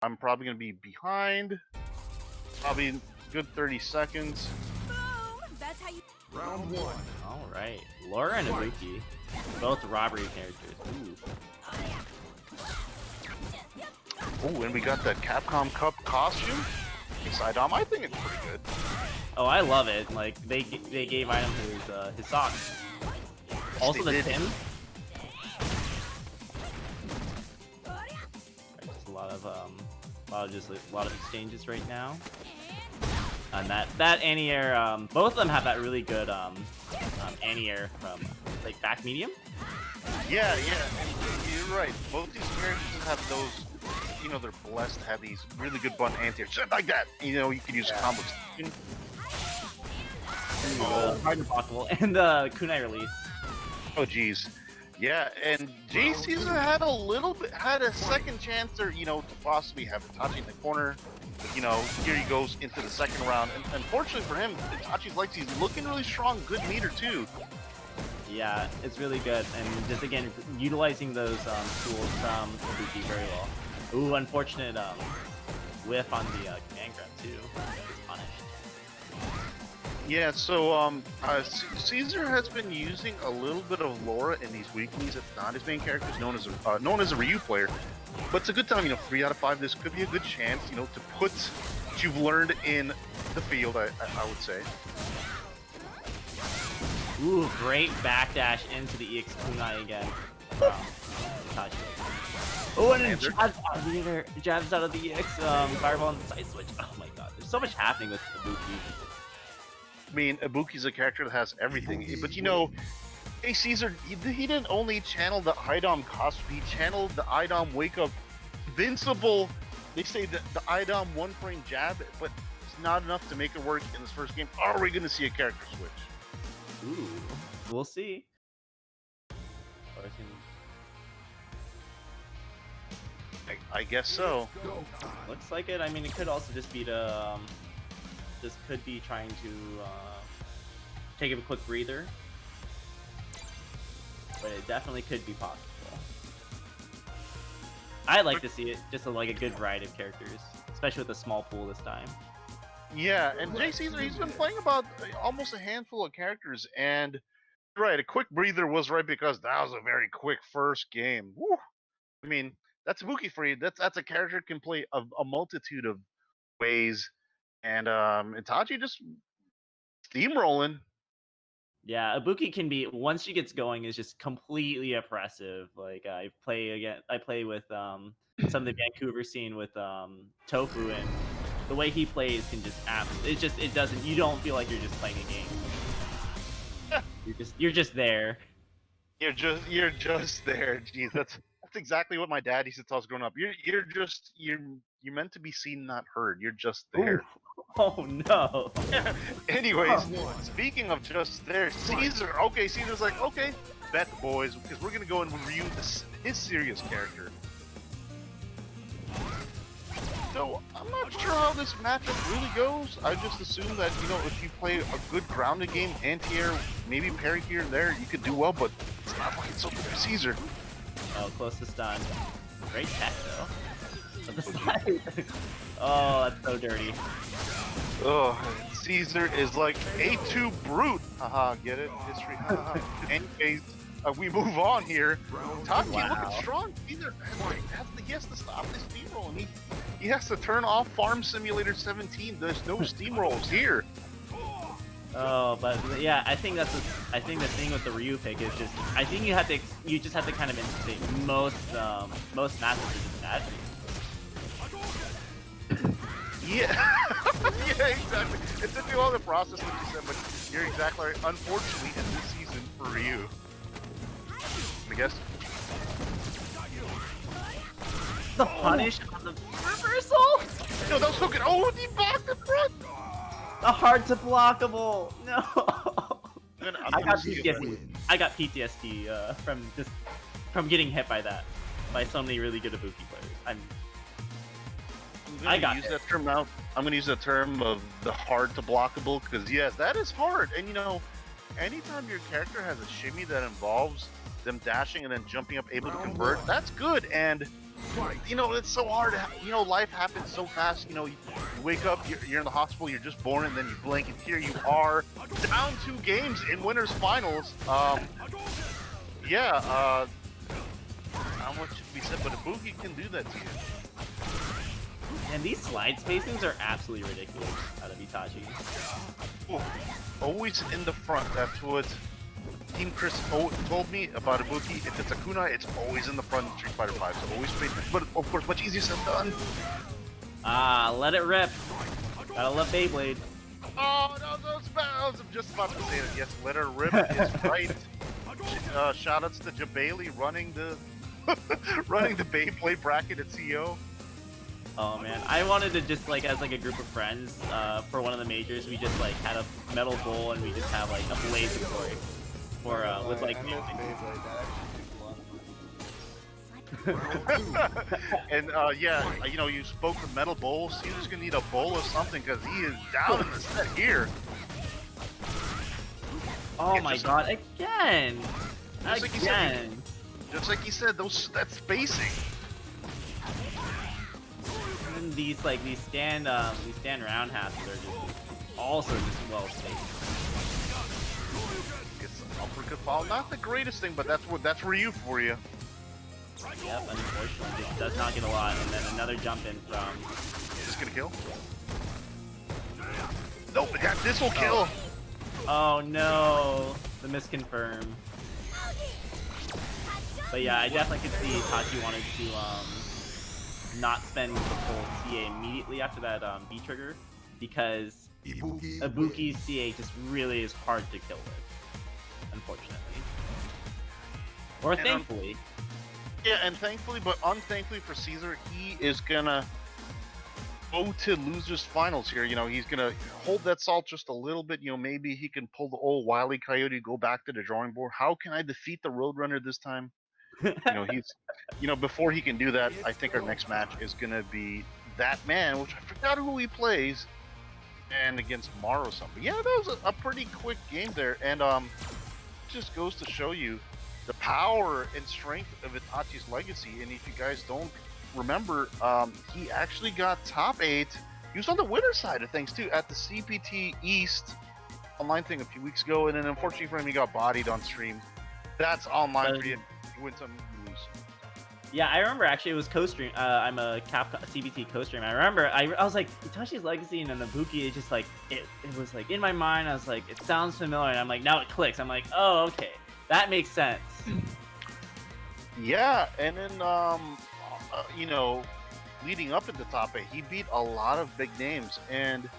I'm probably gonna be behind. Probably good 30 seconds. That's how you. Round one. All right, Laura and Ibuki, both robbery characters. Ooh. Oh, and we got the Capcom Cup costume. Sidom, I think it's pretty good. Oh, I love it. Like they gave Item his socks. Also the did. Tim. Just a lot of exchanges right now. And that anti-air, both of them have that really good anti-air from like back medium. Yeah, you're right. Both these characters have those. You know, they're blessed to have these really good button anti-air, shit like that. You know, you can use combo. Hard impossible and the kunai release. Oh geez, yeah, and Jay Caesar had a second chance there, you know, to possibly have Itachi in the corner. But, you know, here he goes into the second round, and unfortunately for him, Itachi's like he's looking really strong, good meter too. Yeah, it's really good, and just again utilizing those tools from Ibuki very well. Ooh, unfortunate whiff on the command grab too. It's punished. Yeah, so Caesar has been using a little bit of Laura in these weeklies. It's not his main character, known as a Ryu player, but it's a good time. You know, 3 out of 5. This could be a good chance, you know, to put what you've learned in the field. I would say. Ooh, great backdash into the EX kunai again. Itachi. Oh, and then jabs out of the EX fireball and the side switch. Oh my god, there's so much happening with Ibuki. I mean, Ibuki's a character that has everything, but you know, hey Caesar, he didn't only channel the IDOM costume, he channeled the IDOM wake up invincible. They say that the IDOM one frame jab, but it's not enough to make it work in this first game. Are we gonna see a character switch? Ooh, we'll see. I guess so. Looks like it. I mean, it could also just be to just could be trying to take a quick breather, but it definitely could be possible. I'd like to see it, just like a good variety of characters, especially with a small pool this time. Yeah, and Jay Caesar, he's been playing about almost a handful of characters, and right, a quick breather was right because that was a very quick first game. Woo! I mean, that's Ibuki for you. That's a character can play a multitude of ways, and Itachi just steamrolling. Yeah, Ibuki can be, once she gets going, is just completely oppressive. Like I play with some of the Vancouver scene with Tofu, and the way he plays can just it doesn't, you don't feel like you're just playing a game. You're just there. You're just there. Jeez, that's exactly what my dad used to tell us growing up. You're meant to be seen, not heard. You're just there. Ooh. Oh no. Anyways, speaking of just there, Caesar. Okay, Caesar's like, okay, bet boys, because we're gonna go and review his serious character. So I'm not sure how this matchup really goes. I just assume that, you know, if you play a good grounded game, anti-air, maybe parry here and there, you could do well. But it's not looking so good for Caesar. Oh, close to stun. Great tech though. But the side. Oh, that's so dirty. Oh, Caesar is like A2 brute. Haha, get it? History. Haha. Anyways, we move on here. Taki looking strong. Caesar he has to stop this steamroll, and he has to turn off Farm Simulator 17. There's no steamrolls here. Oh, but yeah, I think the thing with the Ryu pick is just, I think you just have to kind of anticipate most matches are just bad. Yeah, yeah, exactly. It took me a while to process what you said, but you're exactly right. Unfortunately, in this season for Ryu, I guess. The punish on the reversal? No, that was so good. Oh, he blocked the front. The hard to blockable. No. I got PTSD. from getting hit by that, by so many really good Ibuki players. I got use it. that term now. I'm gonna use the term of the hard to blockable, because yes, that is hard. And you know, anytime your character has a shimmy that involves them dashing and then jumping up, able to convert, that's good. And You know, it's so hard. You know, life happens so fast. You know, you wake up, you're in the hospital, you're just born, and then you blink, and here you are, down 2 games in winners finals. Yeah. How much should be said? But Ibuki can do that to you. And these slide spacings are absolutely ridiculous out of Itachi. Ooh, always in the front. That's what Team Chris told me about Ibuki. If it's a kunai, it's always in the front in Street Fighter 5. So always space. But of course, much easier said than done. Ah, let it rip. Gotta love Beyblade. Oh no, those bounds! I'm just about to say that. Yes, let her rip is right. Shoutouts to Jabali running the running the Beyblade bracket at CEO. Oh man, I wanted to just like as like a group of friends for one of the majors, we just like had a metal bowl and we just have like a blazing story for with like music. And yeah, you know, you spoke of metal bowls. He's just gonna need a bowl of something because he is down in the set here. Oh my god, again! Just like Again! Just like he said, that spacing. And these stand roundhouses are just also just well spaced. Gets an uppercut follow. Not the greatest thing, but that's Ryu for you. Yep, unfortunately, just does not get a lot, and then another jump in from. Just gonna kill? Nope, this will kill. Oh no, the misconfirm. But yeah, I definitely could see Itachi wanted to not spend the full CA immediately after that B trigger, because Ibuki's CA just really is hard to kill with, unfortunately. Or And, thankfully. Yeah, and thankfully, but unthankfully for Caesar, he is gonna go to losers finals here. You know, he's gonna hold that salt just a little bit. You know, maybe he can pull the old Wile E. Coyote, go back to the drawing board. How can I defeat the Roadrunner this time? You know, before he can do that, I think our next match is gonna be that man, which I forgot who he plays, and against Maro-san. But yeah, that was a pretty quick game there, and just goes to show you the power and strength of Itachi's legacy. And if you guys don't remember, he actually got top 8. He was on the winner's side of things too at the CPT East online thing a few weeks ago, and then unfortunately for him, he got bodied on stream. That's online for you. You win some, you lose. Yeah, I remember actually it was co-stream. I'm a Capcom CBT co-stream. I remember I was like Itachi's legacy and then Ibuki. It just like it was like in my mind. I was like, it sounds familiar. And I'm like, now it clicks. I'm like, oh okay, that makes sense. Yeah, and then you know, leading up into top 8, he beat a lot of big names, and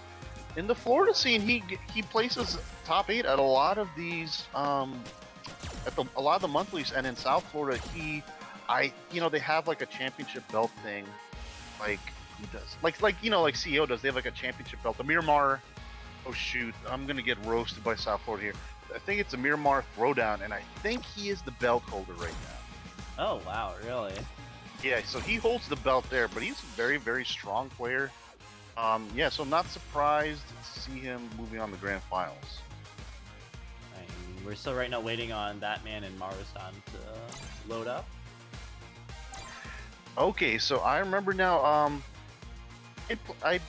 in the Florida scene, he places top 8 at a lot of these a lot of the monthlies, and in South Florida, you know, they have like a championship belt thing, like he does, like you know, like CEO does. They have like a championship belt. The Miramar. Oh shoot, I'm gonna get roasted by South Florida here. I think it's a Miramar Throwdown, and I think he is the belt holder right now. Oh wow, really? Yeah, so he holds the belt there, but he's a very, very strong player. Yeah, so I'm not surprised to see him moving on to Grand Finals. And we're still right now waiting on that man and Maro-san to load up. Okay, so I remember now. I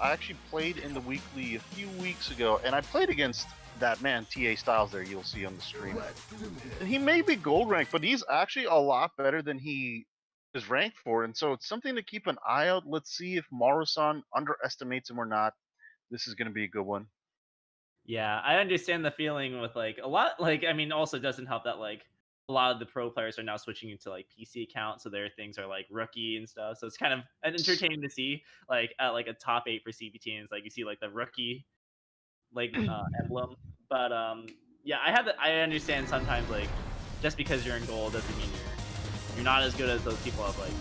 actually played in the weekly a few weeks ago, and I played against that man TA Styles there. You'll see on the stream. And he may be gold ranked, but he's actually a lot better than he is ranked for, and so it's something to keep an eye out. Let's see if Maro-san underestimates him or not. This is going to be a good one. Yeah, I understand the feeling with like a lot. Like, I mean, also doesn't help that like a lot of the pro players are now switching into like PC accounts, so their things are like rookie and stuff. So it's kind of entertaining to see like at like a top 8 for CPT, and it's like you see like the rookie like emblem. But yeah, I understand sometimes like just because you're in gold doesn't mean you're not as good as those people up like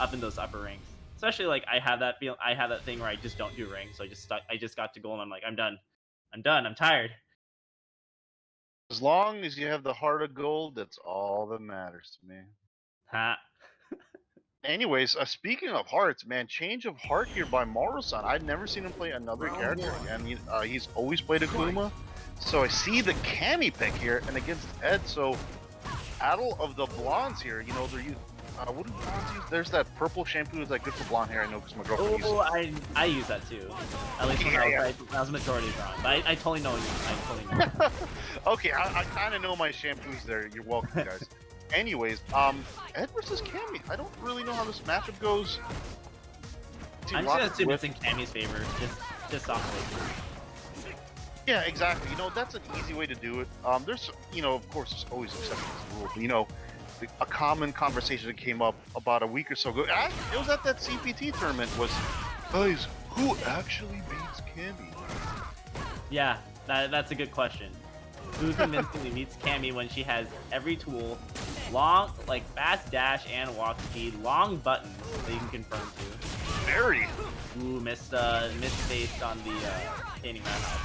up in those upper ranks. Especially like I have that thing where I just don't do ranks, so I just got to gold and I'm like, I'm done, I'm tired. As long as you have the heart of gold, that's all that matters to me. Ha. Anyways, speaking of hearts, man, change of heart here by Maro-san. I'd never seen him play another character, and he's always played Akuma. So I see the Cammy pick here, and against Ed, so Battle of the Blondes here. You know, what do blondes use? There's that purple shampoo that's like good for blonde hair. I know because my girlfriend uses Oh, it. I use that too. At least when I was majority wrong. But I totally know you. I totally know. Okay, I kind of know my shampoos there. You're welcome, guys. Anyways, Ed versus Cammy. I don't really know how this matchup goes. I'm just gonna assume it's in Cammy's favor. Just off of Yeah, exactly. You know, that's an easy way to do it. There's, you know, of course, there's always exceptions to the rule. But, you know, a common conversation that came up about a week or so ago. It was at that CPT tournament. Was, guys, who actually beats Cammy? Yeah, that's a good question. Who convincingly beats Cammy when she has every tool, long, like fast dash and walk speed, long buttons that you can confirm to. Very. Ooh, missed based on the standing roundhouse.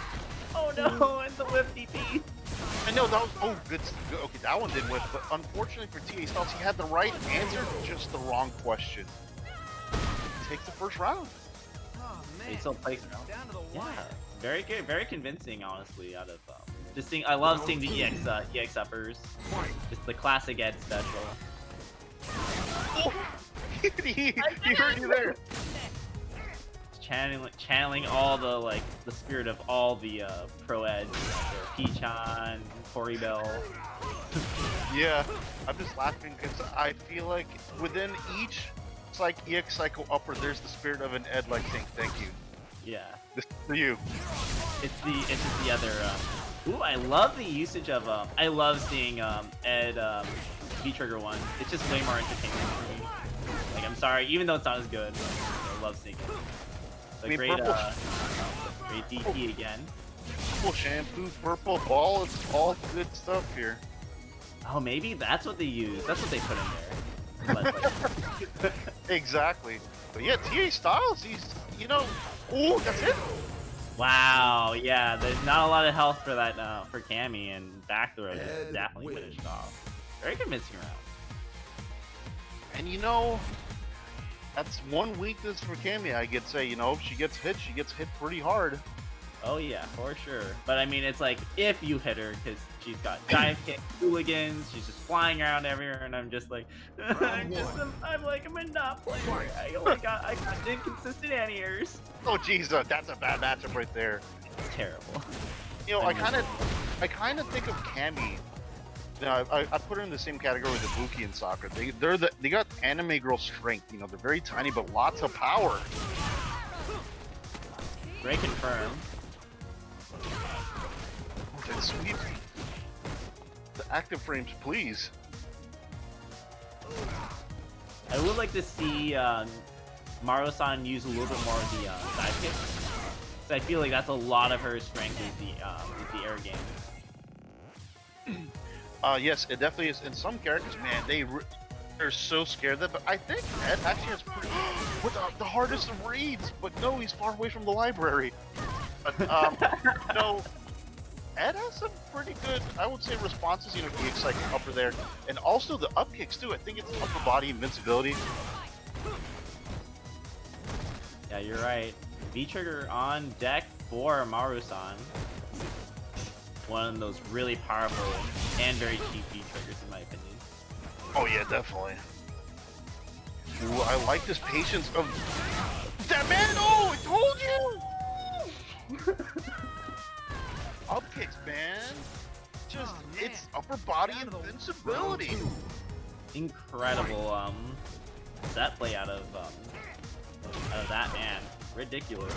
Oh no, and the whip DP. I know that was good. Okay, that one didn't whip, but unfortunately for TA Styles, he had the right answer, just the wrong question. Takes the first round. He still plays around. Yeah, very good, very convincing, honestly. Out of just seeing, I love seeing the EX uppers. Just the classic Ed special. Oh, he heard you there. Channeling all the the spirit of all the pro Eds, Peachan, Cory Bell. Yeah, I'm just laughing because I feel like within each EX Psycho upper, there's the spirit of an Ed like saying thank you. Yeah. This is for you. It's just the other. Ooh, I love the usage of I love seeing Ed V-Trigger one. It's just way more entertaining for me. Like, I'm sorry, even though it's not as good, I love seeing it. The great DP again. Purple shampoo, purple ball, it's all good stuff here. Oh, maybe that's what they use. That's what they put in there. But, Exactly. But yeah, TA Styles, he's, you know, ooh, that's it. wow, yeah, there's not a lot of health for that for Cammy, and back throw just definitely finished off. Very convincing round. And you know, that's one weakness for Cammy, I could say. You know, if she gets hit pretty hard. Oh yeah, for sure. But I mean, it's like if you hit her, because she's got dive kick, hooligans, she's just flying around everywhere, and I'm just like, I'm a not player. I got inconsistent anti-airs. Oh jeez, that's a bad matchup right there. It's terrible. You know, I kind of think of Cammy. You know, I put her in the same category with Ibuki and Sakura. They got anime girl strength. You know, they're very tiny but lots of power. Great confirm. That's sweet. The active frames, please. I would like to see Maru-san use a little bit more of the dive kick. So I feel like that's a lot of her strength is the air game. Yes, it definitely is. In some characters, man, they're so scared of that. But I think Ed actually has with the hardest of reads. But no, he's far away from the library. But no, Ed has some pretty good, I would say, responses. You know, EX like upper there, and also the up kicks too. I think it's upper body invincibility. Yeah, you're right. V-Trigger on deck for Maru-san. One of those really powerful and very cheap V-Triggers in my opinion. Oh yeah, definitely. Ooh, I like this patience of that man. Oh, I told you. Up kicks, man. Just it's upper body invincibility. Incredible set play out of that man. Ridiculous.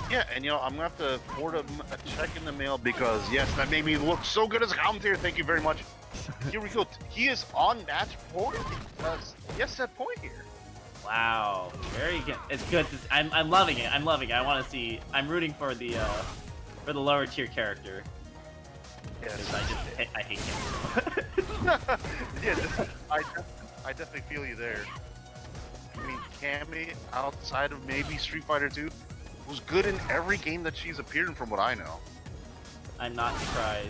Yeah, and you know, I'm gonna have to forward a check in the mail because yes, that made me look so good as a commentator. Thank you very much. Here we go. He is on match point. Yes, set point here. Wow, very good. It's good. I'm loving it. I'm loving it. I want to see. I'm rooting for the lower tier character. Yes, I hate him. Yeah, I definitely feel you there. I mean, Cammy, outside of maybe Street Fighter 2, was good in every game that she's appeared in, from what I know. I'm not surprised.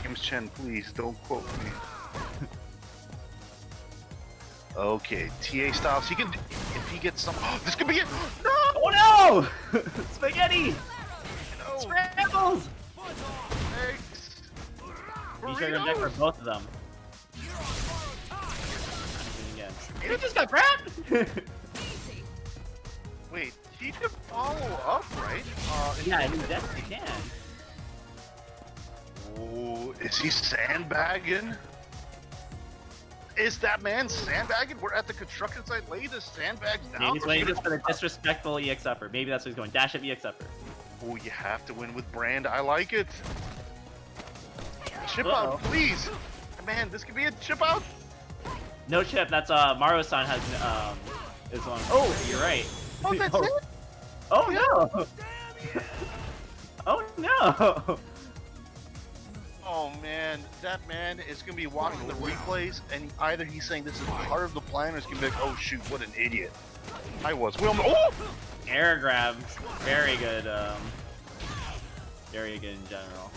James Chen, please don't quote me. Okay, TA Styles. He can, if he gets some. Oh, this could be it. No! Oh no! Spaghetti! No. Scrambles! Thanks. V-Trigger deck for both of them. Again. He just got grabbed. Easy. Wait, he could follow up, right? Yeah, he definitely can. Oh, is he sandbagging? Is that man sandbagging? We're at the construction site. Lay the sandbags down. Maybe he's waiting just for the disrespectful EX upper. Maybe that's what he's going. Dash up EX upper. Oh, you have to win with Brand. I like it. Chip Uh-oh. out, please. Man, this could be a chip out. No chip. That's Maru-san has is on. Oh, you're right. Oh, that's Oh. it. Oh no! Oh no! Oh man, that man is gonna be watching the replays, and either he's saying this is part of the plan, or he's gonna be like, "Oh shoot, what an idiot!" I was. Well, oh, Air grab, very good. Very good in general.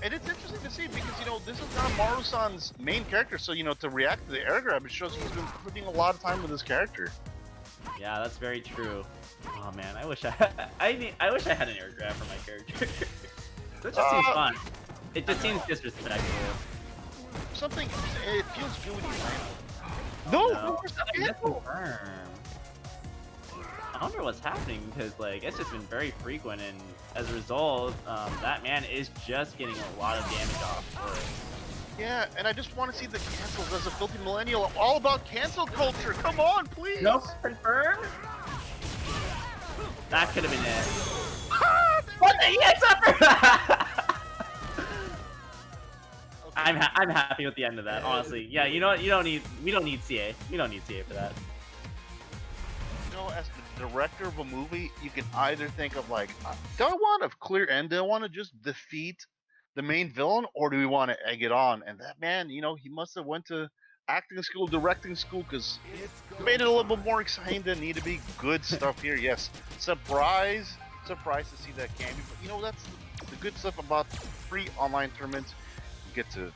and it's interesting to see because this is not Maru-san's main character, so to react to the air grab, it shows he's been putting a lot of time with his character. Yeah, that's very true. Oh man, I wish I I wish I had an air grab for my character. That just seems fun. It just seems disrespectful. Something, it feels good when you land. No, where's the Nothing to cancel? confirm. I wonder what's happening because it's just been very frequent, and as a result, that man is just getting a lot of damage off for it. Yeah, and I just want to see the cancels as a filthy millennial. I'm all about cancel culture. Come on, please. No confirm. That could have been it. Ah, What the EX upper? I'm happy with the end of that, honestly. Yeah, you know what? We don't need CA. We don't need CA for that. As the director of a movie, you can either think of like, do I want a clear end? Do I want to just defeat the main villain, or do we want to egg it on? And that man, he must have went to acting school, directing school, because it made it a little bit more exciting than need to be. Good stuff here. Yes, surprise to see that candy. But that's the good stuff about free online tournaments. You get to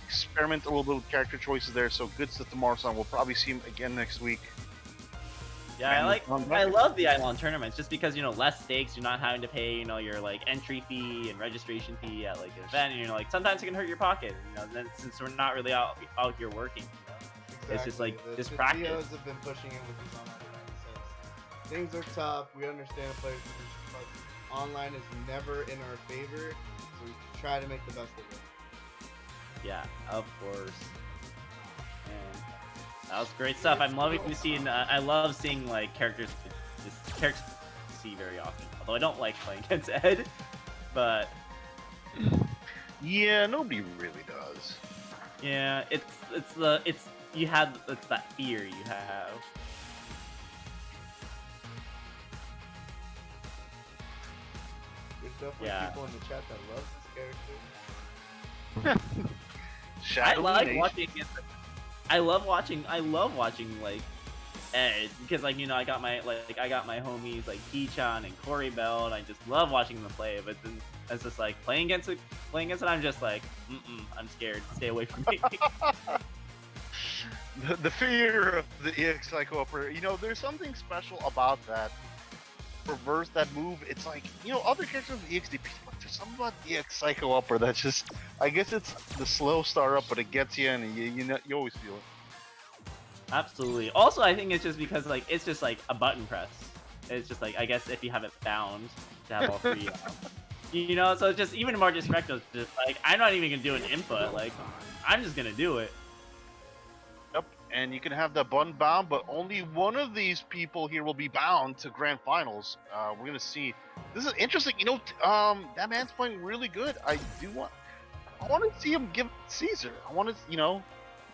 experiment a little bit with character choices there. So good stuff to Maru-san. We'll probably see him again next week. Yeah, I love the Eidolon tournaments just because less stakes. You're not having to pay your entry fee and registration fee at an event, and sometimes it can hurt your pocket. Then since we're not really out here working, Exactly. it's just this the practice. CEOs have been pushing in with these online events. So things are tough. We understand players' position, but online is never in our favor. So we try to make the best of it. Yeah, of course. Man, that was great stuff. I'm loving seeing. I love seeing characters see very often. Although I don't like playing against Ed, but Yeah, nobody really does. yeah, it's that fear you have. There's definitely Yeah. people in the chat that love this character. I Shadow like Nation. watching it. I love watching Ed because I got my homies like Kichan and Corey Bell, and I just love watching them play. But then it's just playing against it. I'm just I'm scared. Stay away from me. The fear of the EX Psycho Upper. There's something special about that. Reverse that move. It's like, other characters of EXDP, but there's something about EX Psycho Upper that's just, I guess it's the slow start up, but it gets you, and you always feel it. Absolutely. Also, I think it's just because it's just a button press. It's just I guess if you have it bound to have all three. So it's just even more disrespectful. Just I'm not even gonna do an input. I'm just gonna do it. Yep, and you can have that button bound, but only one of these people here will be bound to grand finals. We're gonna see. This is interesting. That man's playing really good. I want to see him give Caesar. I want to,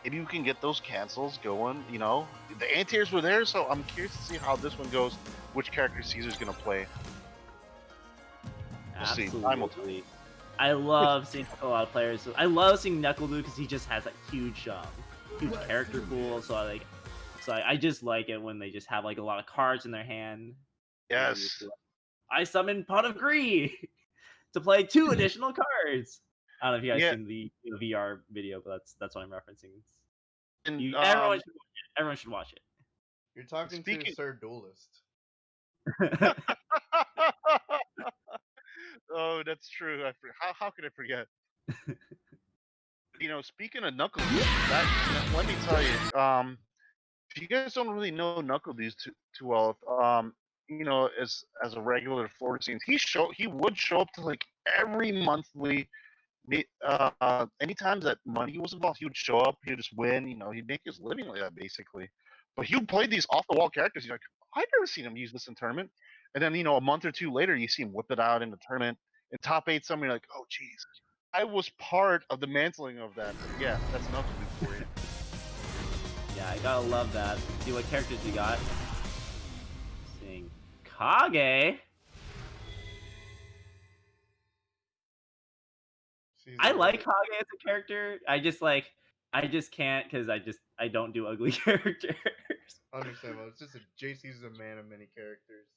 maybe we can get those cancels going. The anti-airs were there, so I'm curious to see how this one goes. Which character Caesar's gonna play. We'll see. Time will tell. Absolutely. I love seeing a lot of players. I love seeing Knuckle because he just has huge character pool. So I just like it when they just have a lot of cards in their hand. Yes. I summon Pot of Greed to play 2 additional cards. I don't know if you guys seen the VR video, but that's what I'm referencing. And, Everyone should watch it. You're talking to Sir Duelist. Oh, that's true. How could I forget? Speaking of Knuckles, let me tell you, if you guys don't really know Knuckle these too well, you know, as a regular Florida scene, he would show up to like every monthly. Anytime that money was involved, he would show up. He would just win. You know, he'd make his living like that basically. But he would play these off the wall characters. You're like, I've never seen him use this in tournament. And then a month or two later, you see him whip it out in the tournament and top 8 something. You're like, oh jeez, I was part of the mantling of that. Yeah, that's enough to do for you. Yeah, I gotta love that. See what characters we got. Seeing Kage. I like Kage as a character. I just can't because I don't do ugly characters. Understandable. It's just JC's a man of many characters.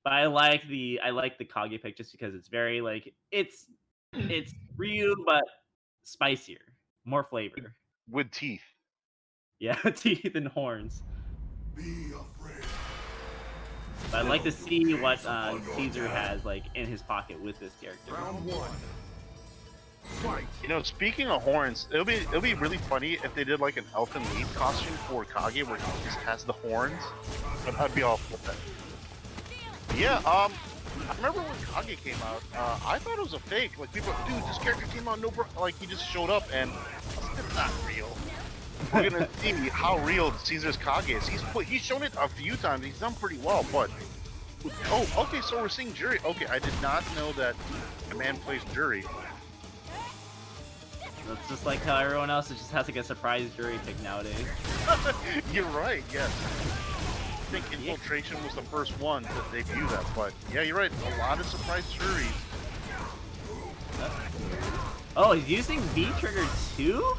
But I like the Kage pick just because it's very like it's Ryu but spicier, more flavor. With teeth. Yeah, teeth and horns. Be afraid. But I'd like to see what Caesar has like in his pocket with this character. Round 1. Fight. You know, speaking of horns, it'll be really funny if they did like an Elfen Lied costume for Kage where he just has the horns. I'd be all with that. Yeah, I remember when Kage came out, I thought it was a fake. Like people, dude, this character came out like he just showed up and I was like, it's not real. We're gonna see how real Caesar's Kage is. He's shown it a few times. He's done pretty well, but oh, okay, so we're seeing Jury. Okay, I did not know that a man plays Jury. It's just like how everyone else just has like a surprise jury pick nowadays. You're right, yes. I think Infiltration was the first one to debut that, but yeah, you're right. A lot of surprise juries. Oh, he's using V-Trigger too?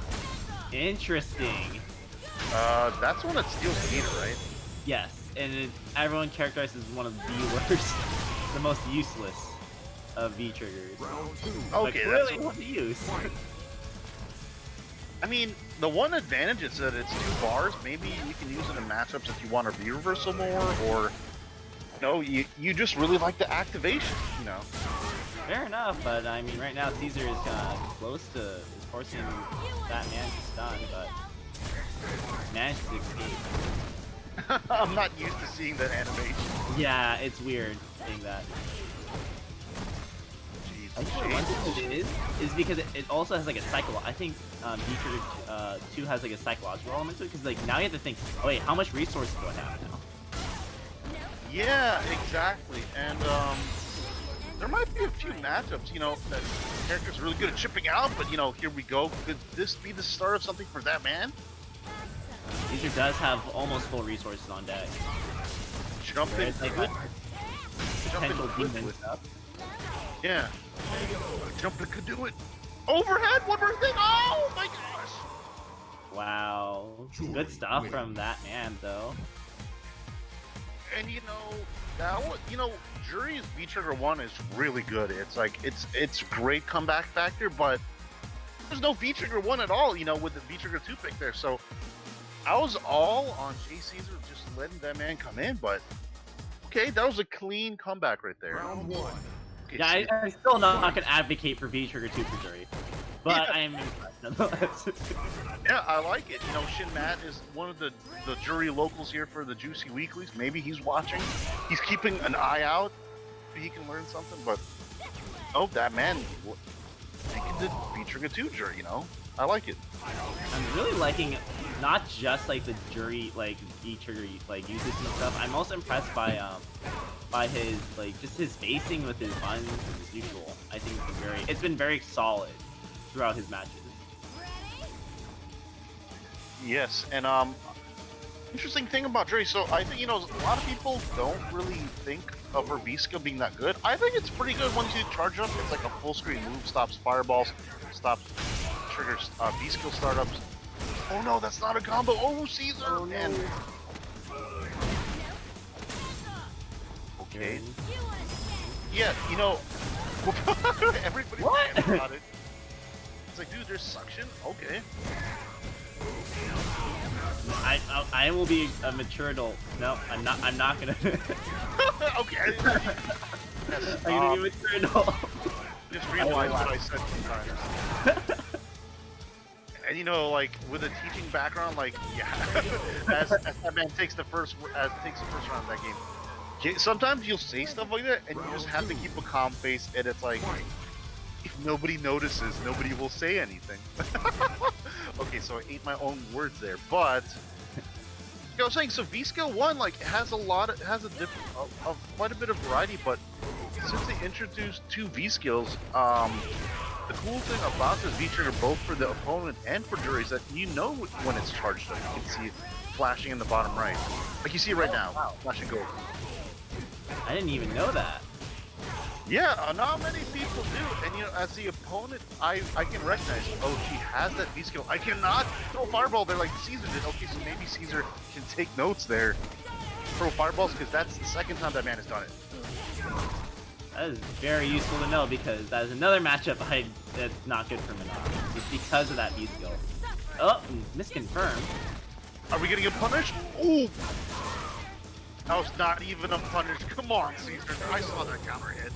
Interesting. That's one that steals meter, right? Yes, and everyone characterizes one of the worst, the most useless of V-Triggers. Okay, really that's what to use. I mean, the one advantage is that it's 2 bars. Maybe you can use it in matchups if you want to reversal more, or you just really like the activation, you know. Fair enough, but I mean, right now Caesar is close to forcing that man to stun, but managed to escape. I'm not used to seeing that animation. Yeah, it's weird seeing that. Actually, one thing it is because it also has like a I think V-Trigger 2 has like a psychological element to it, because like now you have to think, oh wait, how much resources do I have now? Yeah, exactly. And there might be a few matchups, that character's really good at chipping out, but here we go. Could this be the start of something for that man? Caesar does have almost full resources on deck. Jumping like potential demon stuff. Yeah. Jumping could do it. Overhead, one more thing. Oh my gosh. Wow. Good stuff from that man, though. And that one, Jury's V-Trigger 1 is really good. It's like, it's great comeback factor, but there's no V-Trigger 1 at all, with the V-Trigger 2 pick there. So I was all on J. Caesar just letting that man come in, but okay, that was a clean comeback right there. Round 1. Okay, Yeah, I'm still not going to advocate for V-Trigger 2 for Jury, but I am impressed nonetheless. Yeah, I like it. Shin Matt is one of the Jury locals here for the Juicy Weeklies. Maybe he's watching. He's keeping an eye out. Maybe he can learn something, but oh, that man, he did V-Trigger 2 Jury, I like it. I'm really liking not just like the Jury like V-Trigger like usage and stuff. I'm also impressed by his just his spacing with his buns as usual. I think it's been very solid throughout his matches. Yes, and interesting thing about Jury. So I think a lot of people don't really think of her V skill being that good. I think it's pretty good once you charge up. It's like a full screen move, stops fireballs, stops triggers V skill startups. Oh no, that's not a combo. Oh, Caesar! Oh, no. And okay. Yeah, everybody about it. It's like, dude, there's suction. Okay. I will be a mature adult. No, I'm not gonna. Okay. Yes, I'm gonna be a mature adult. Just rewind what I said sometimes. And you know, like with a teaching background, like yeah, as that man takes the first round of that game. Sometimes you'll say stuff like that, and you just have to keep a calm face, and it's like, if nobody notices, nobody will say anything. Okay, so I ate my own words there, but I was saying, so V-Skill 1 like has quite a bit of variety, but since they introduced 2 V-Skills, the cool thing about this V-Trigger, both for the opponent and for Jury, is that you know when it's charged up. You can see it flashing in the bottom right. Like you see it right now, flashing gold. I didn't even know that. Yeah, not many people do. And you know, as the opponent, I can recognize, oh, she has that V-Skill. I cannot throw Fireball there like Caesar did. Okay, so maybe Caesar can take notes there. Throw Fireballs, because that's the second time that man has done it. That is very useful to know, because that is another matchup that's not good for Minog. It's because of that V-Skill. Oh, misconfirmed. Are we getting a punish? Ooh! That was not even a punish. Come on, Caesar. I saw that counter hit.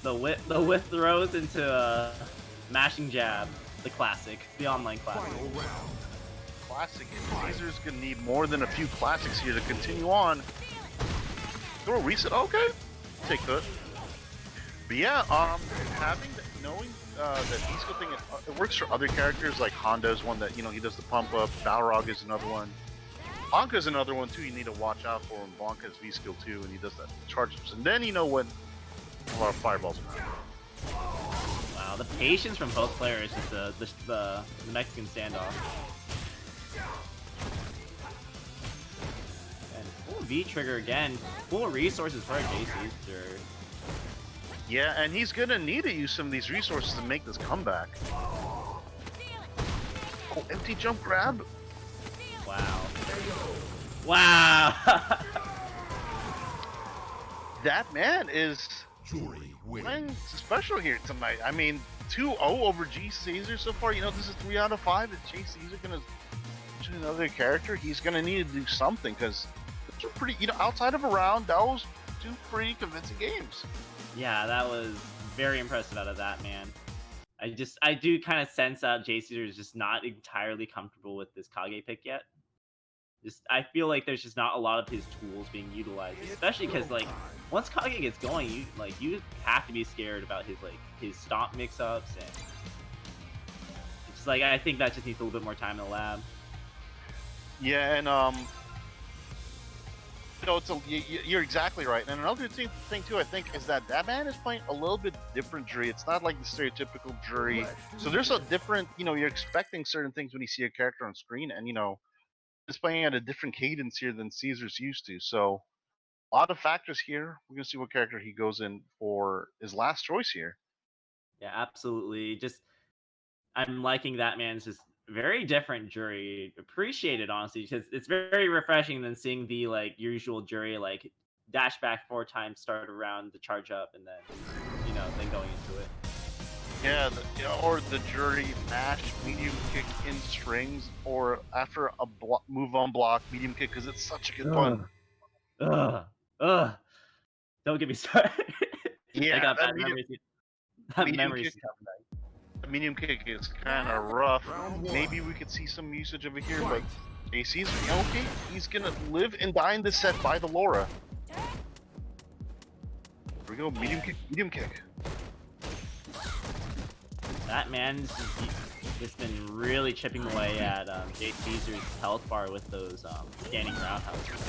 The whip throws into a mashing jab. The classic. The online classic. Final round. Classic. And Caesar's gonna need more than a few classics here to continue on. Throw a reset. Okay. Take that. But yeah, knowing that V-Skill thing, it works for other characters, like Honda's one that, you know, he does the pump up, Balrog is another one. Blanca's another one too you need to watch out for, and Blanca's V-Skill too, and he does that charge ups. And then you know when a lot of fireballs are out. Wow, the patience from both players is the Mexican standoff. And full V-Trigger again, full resources for JC. Yeah, and he's gonna need to use some of these resources to make this comeback. Oh, empty jump grab. Wow. Wow. That man is Jury wins. playing special here tonight. I mean, 2-0 over G Caesar so far. You know, this is 3 out of 5. Is G Caesar gonna choose another character? He's gonna need to do something, because those are pretty, you know, outside of a round, that was 2 pretty convincing games. Yeah, that was very impressive out of that man. I do kind of sense that J Caesar is just not entirely comfortable with this Kage pick yet. I feel like there's just not a lot of his tools being utilized, especially because like once Kage gets going, you have to be scared about his stomp mix-ups, and it's like I think that just needs a little bit more time in the lab. Yeah, and you know, you're exactly right. And another thing too, I think, is that man is playing a little bit different Jury. It's not like the stereotypical Jury. So there's a different, you know, you're expecting certain things when you see a character on screen, and you know, it's playing at a different cadence here than Caesar's used to. So a lot of factors here. We're gonna see what character he goes in for his last choice here. Yeah, absolutely. Just I'm liking that man's just very different Jury. Appreciate it, honestly, because it's very refreshing than seeing the like usual Jury like dash back 4 times, start around the charge up, and then then going into it. Yeah, or the Jury mash medium kick in strings, or after a move on block medium kick, because it's such a good one. Don't get me started. Yeah, I got that bad medium- memories. That medium memories kick- coming back. The medium kick is kind of rough. Round one. Maybe we could see some usage of it here, Fight. but JC's okay. He's gonna live and die in this set by the Laura. Here we go, medium kick, medium kick. That man's just been really chipping away at J Caesar's health bar with those standing roundhouses.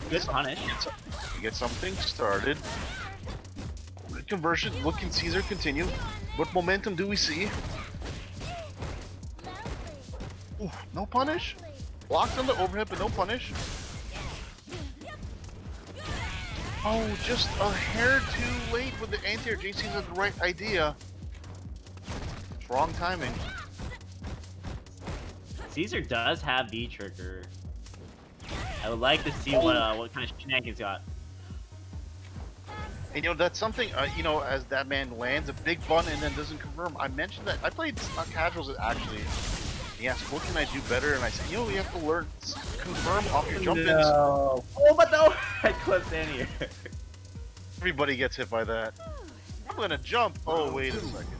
Good punish. We get something started. Good conversion. What can Caesar continue? What momentum do we see? Ooh, no punish. Blocked on the overhead, but no punish. Oh, just a hair too late with the anti-air. JC had the right idea. It's wrong timing. Caesar does have V-Trigger. I would like to see what kind of shenanigans got. And you know, that's something, you know, as that man lands a big bun and then doesn't confirm. I mentioned that I played casuals actually. He asked, what can I do better? And I said, you know, you have to learn confirm off your jump ins. No. Oh, but no! I clipped in here. Everybody gets hit by that. I'm gonna jump. Oh, wait a second.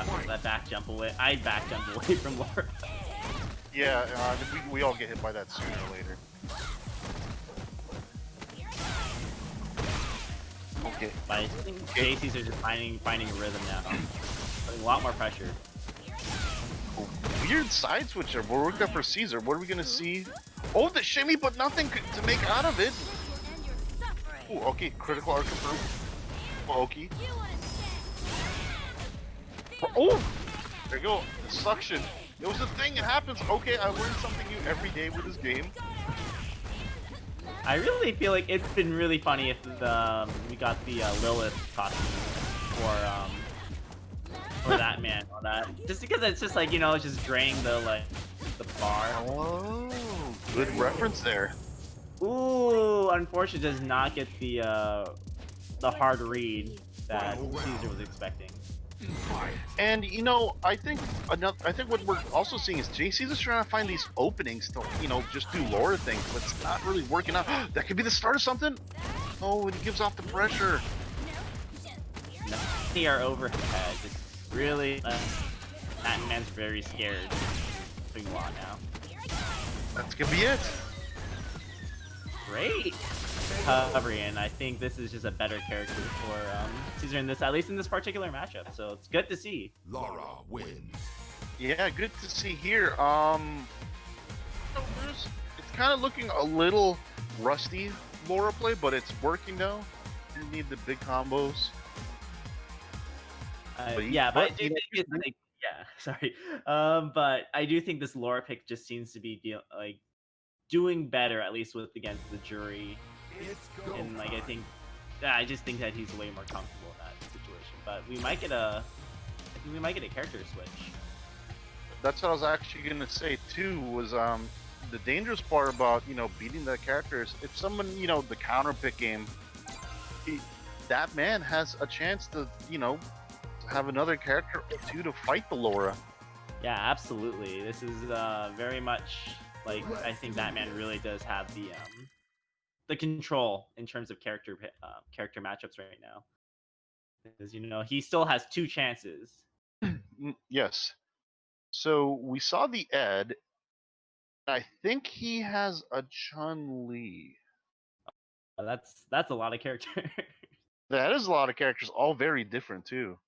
got that back jump away. I back jump away from Laura. Yeah, we all get hit by that sooner or later. Okay. But I think JCs are just finding a rhythm now. Putting a lot more pressure. Weird side switcher. We're working up for Caesar. What are we gonna see? Oh, the shimmy, but nothing to make out of it. Oh, okay. Critical arc confirmed. Oh, okay. Oh, there you go. The suction. It was a thing. It happens. Okay, I learned something new every day with this game. I really feel like it's been really funny if we got the Lilith costume for that man or that. Just because it's just like, you know, it's just draining the bar. Oh, good reference there. Ooh, unfortunately does not get the hard read that Caesar was expecting. And you know, I think what we're also seeing is JC's is trying to find these openings to, you know, just do Laura things, but it's not really working out. That could be the start of something. Oh, and he gives off the pressure. They are overhead. Just really, that man's very scared. Doing a lot now. That's gonna be it. Great recovery, and I think this is just a better character for Caesar in this, at least in this particular matchup. So it's good to see. Laura wins. Yeah, good to see here. It's kind of looking a little rusty Laura play, but it's working now. You need the big combos. Yeah, but I do think it's like, yeah, sorry. But I do think this Laura pick just seems to be doing better, at least against the jury. And like I just think that he's way more comfortable in that situation. But we might get a character switch. That's what I was actually gonna say too. Was the dangerous part about, you know, beating the characters? If someone, you know, the counter pick game, that man has a chance to, you know, have another character or two to fight the Laura. Yeah, absolutely. This is very much like, I think that man really does have the control in terms of character matchups right now. Because, you know, he still has 2 chances. Yes. So we saw the Ed. I think he has a Chun-Li. That's a lot of characters. That is a lot of characters, all very different too.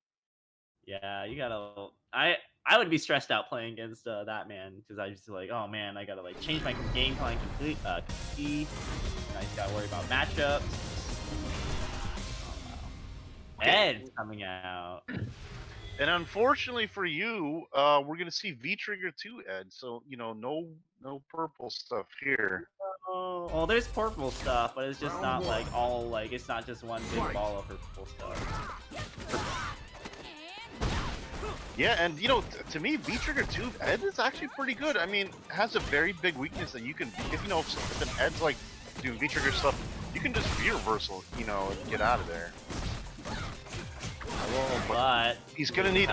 Yeah, you gotta. I would be stressed out playing against that man, because I just like, oh man, I gotta like change my game plan completely. I just gotta worry about matchups. Oh, wow. Ed's coming out. And unfortunately for you, we're gonna see V-Trigger 2 Ed. So, you know, no purple stuff here. Oh, well, there's purple stuff, but it's just not like all like, it's not just one big ball of purple stuff. Yeah, and you know, to me, V-Trigger 2 Ed is actually pretty good. I mean, it has a very big weakness that you can, if you know, if an Ed's like doing V-Trigger stuff, you can just V-reversal, you know, and get out of there. But he's gonna need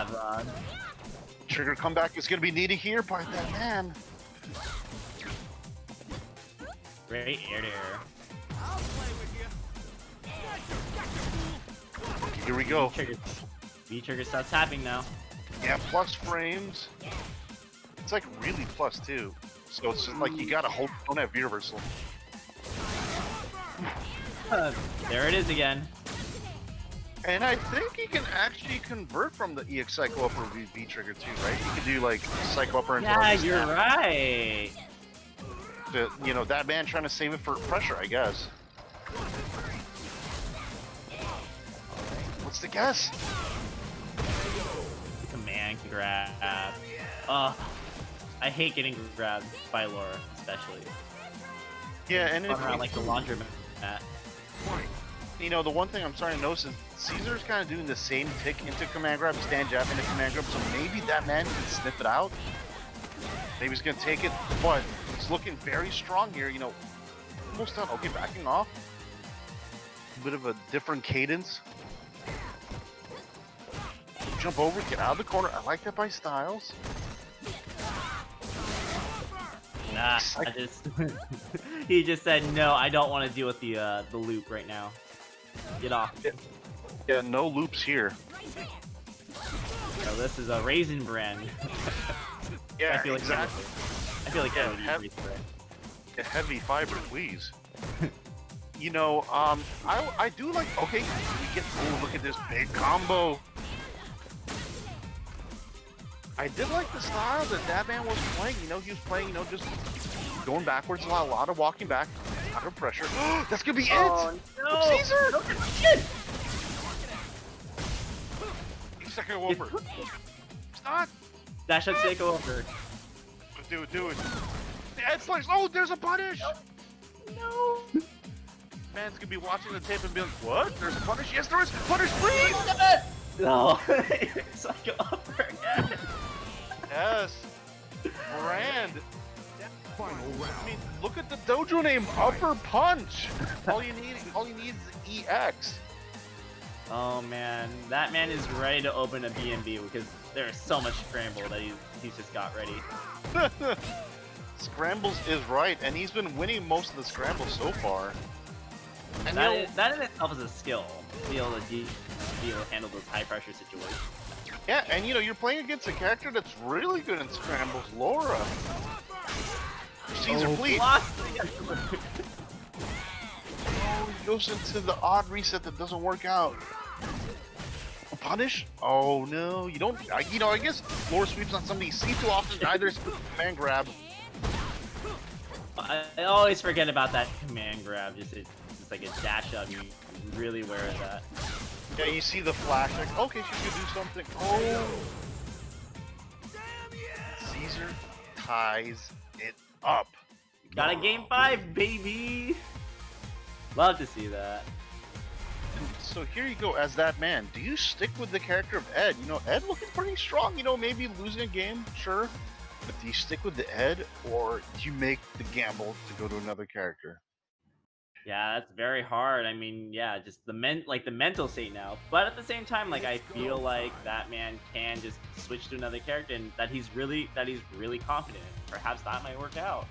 trigger comeback is gonna be needed here by that man. Great air to air. Here we go. V-Trigger starts tapping now. Yeah, plus frames. It's like really plus too. So it's just like you gotta don't have V-reversal. There it is again. And I think he can actually convert from the EX Psycho Upper V-Trigger too, right? You can do like Psycho Upper and yeah, you're right. You know, that man trying to save it for pressure, I guess. What's the guess? Command grab. I hate getting grabbed by Laura, especially. Yeah, and it's around like the laundromat. You know, the one thing I'm starting to notice is Caesar's kind of doing the same tick into command grab, stand jab into command grab, so maybe that man can sniff it out. Maybe he's gonna take it, but it's looking very strong here, you know. Almost done. Okay, backing off. A bit of a different cadence. Jump over, get out of the corner. I like that by Styles. Nah, he just said no. I don't want to deal with the loop right now. Get off. Yeah, no loops here. So this is a Raisin Brand. Yeah, I feel like exactly. I feel like Yeah, that would be have- Raisin Brand. A heavy fiber, please. You know, I do like. Okay, we get. Oh, look at this big combo. I did like the style that man was playing. You know, he was playing. You know, just going backwards, a lot of walking back, out of pressure. That's gonna be it. Oh no! Caesar! No, shit! He's not gonna go over. It's not. Dash up, take over. Do it. The Ed plays. Oh, there's a punish. No! Man's gonna be watching the tape and be like, "What? There's a punish? Yes, there is. Punish, please." No! It's like an upper again. Yes. Brand. Final I round. mean, look at the dojo name, Upper Punch. All you need is EX. Oh man, that man is ready to open a B&B because there is so much scramble that he's just got ready. Scrambles is right, and he's been winning most of the scrambles so far. And That in itself is a skill to be able to handle those high pressure situations. yeah, and you know, you're playing against a character that's really good in scrambles, Laura. Caesar, please. Oh, he goes into the odd reset that doesn't work out. Punish? Oh no, you don't. You know, I guess Laura sweeps on somebody you see too often. Either command grab. I always forget about that command grab. Just like a dash up. You really aware of that. Yeah, you see the flash, like, okay, she's gonna do something. Oh! Caesar ties it up. Got a game 5, baby. Love to see that. So here you go, as that man. Do you stick with the character of Ed? You know, Ed looking pretty strong. You know, maybe losing a game, sure. But do you stick with the Ed, or do you make the gamble to go to another character? Yeah, that's very hard. I mean, yeah, just the mental state now. But at the same time, like I feel like that man can just switch to another character and that he's really confident in. Perhaps that might work out.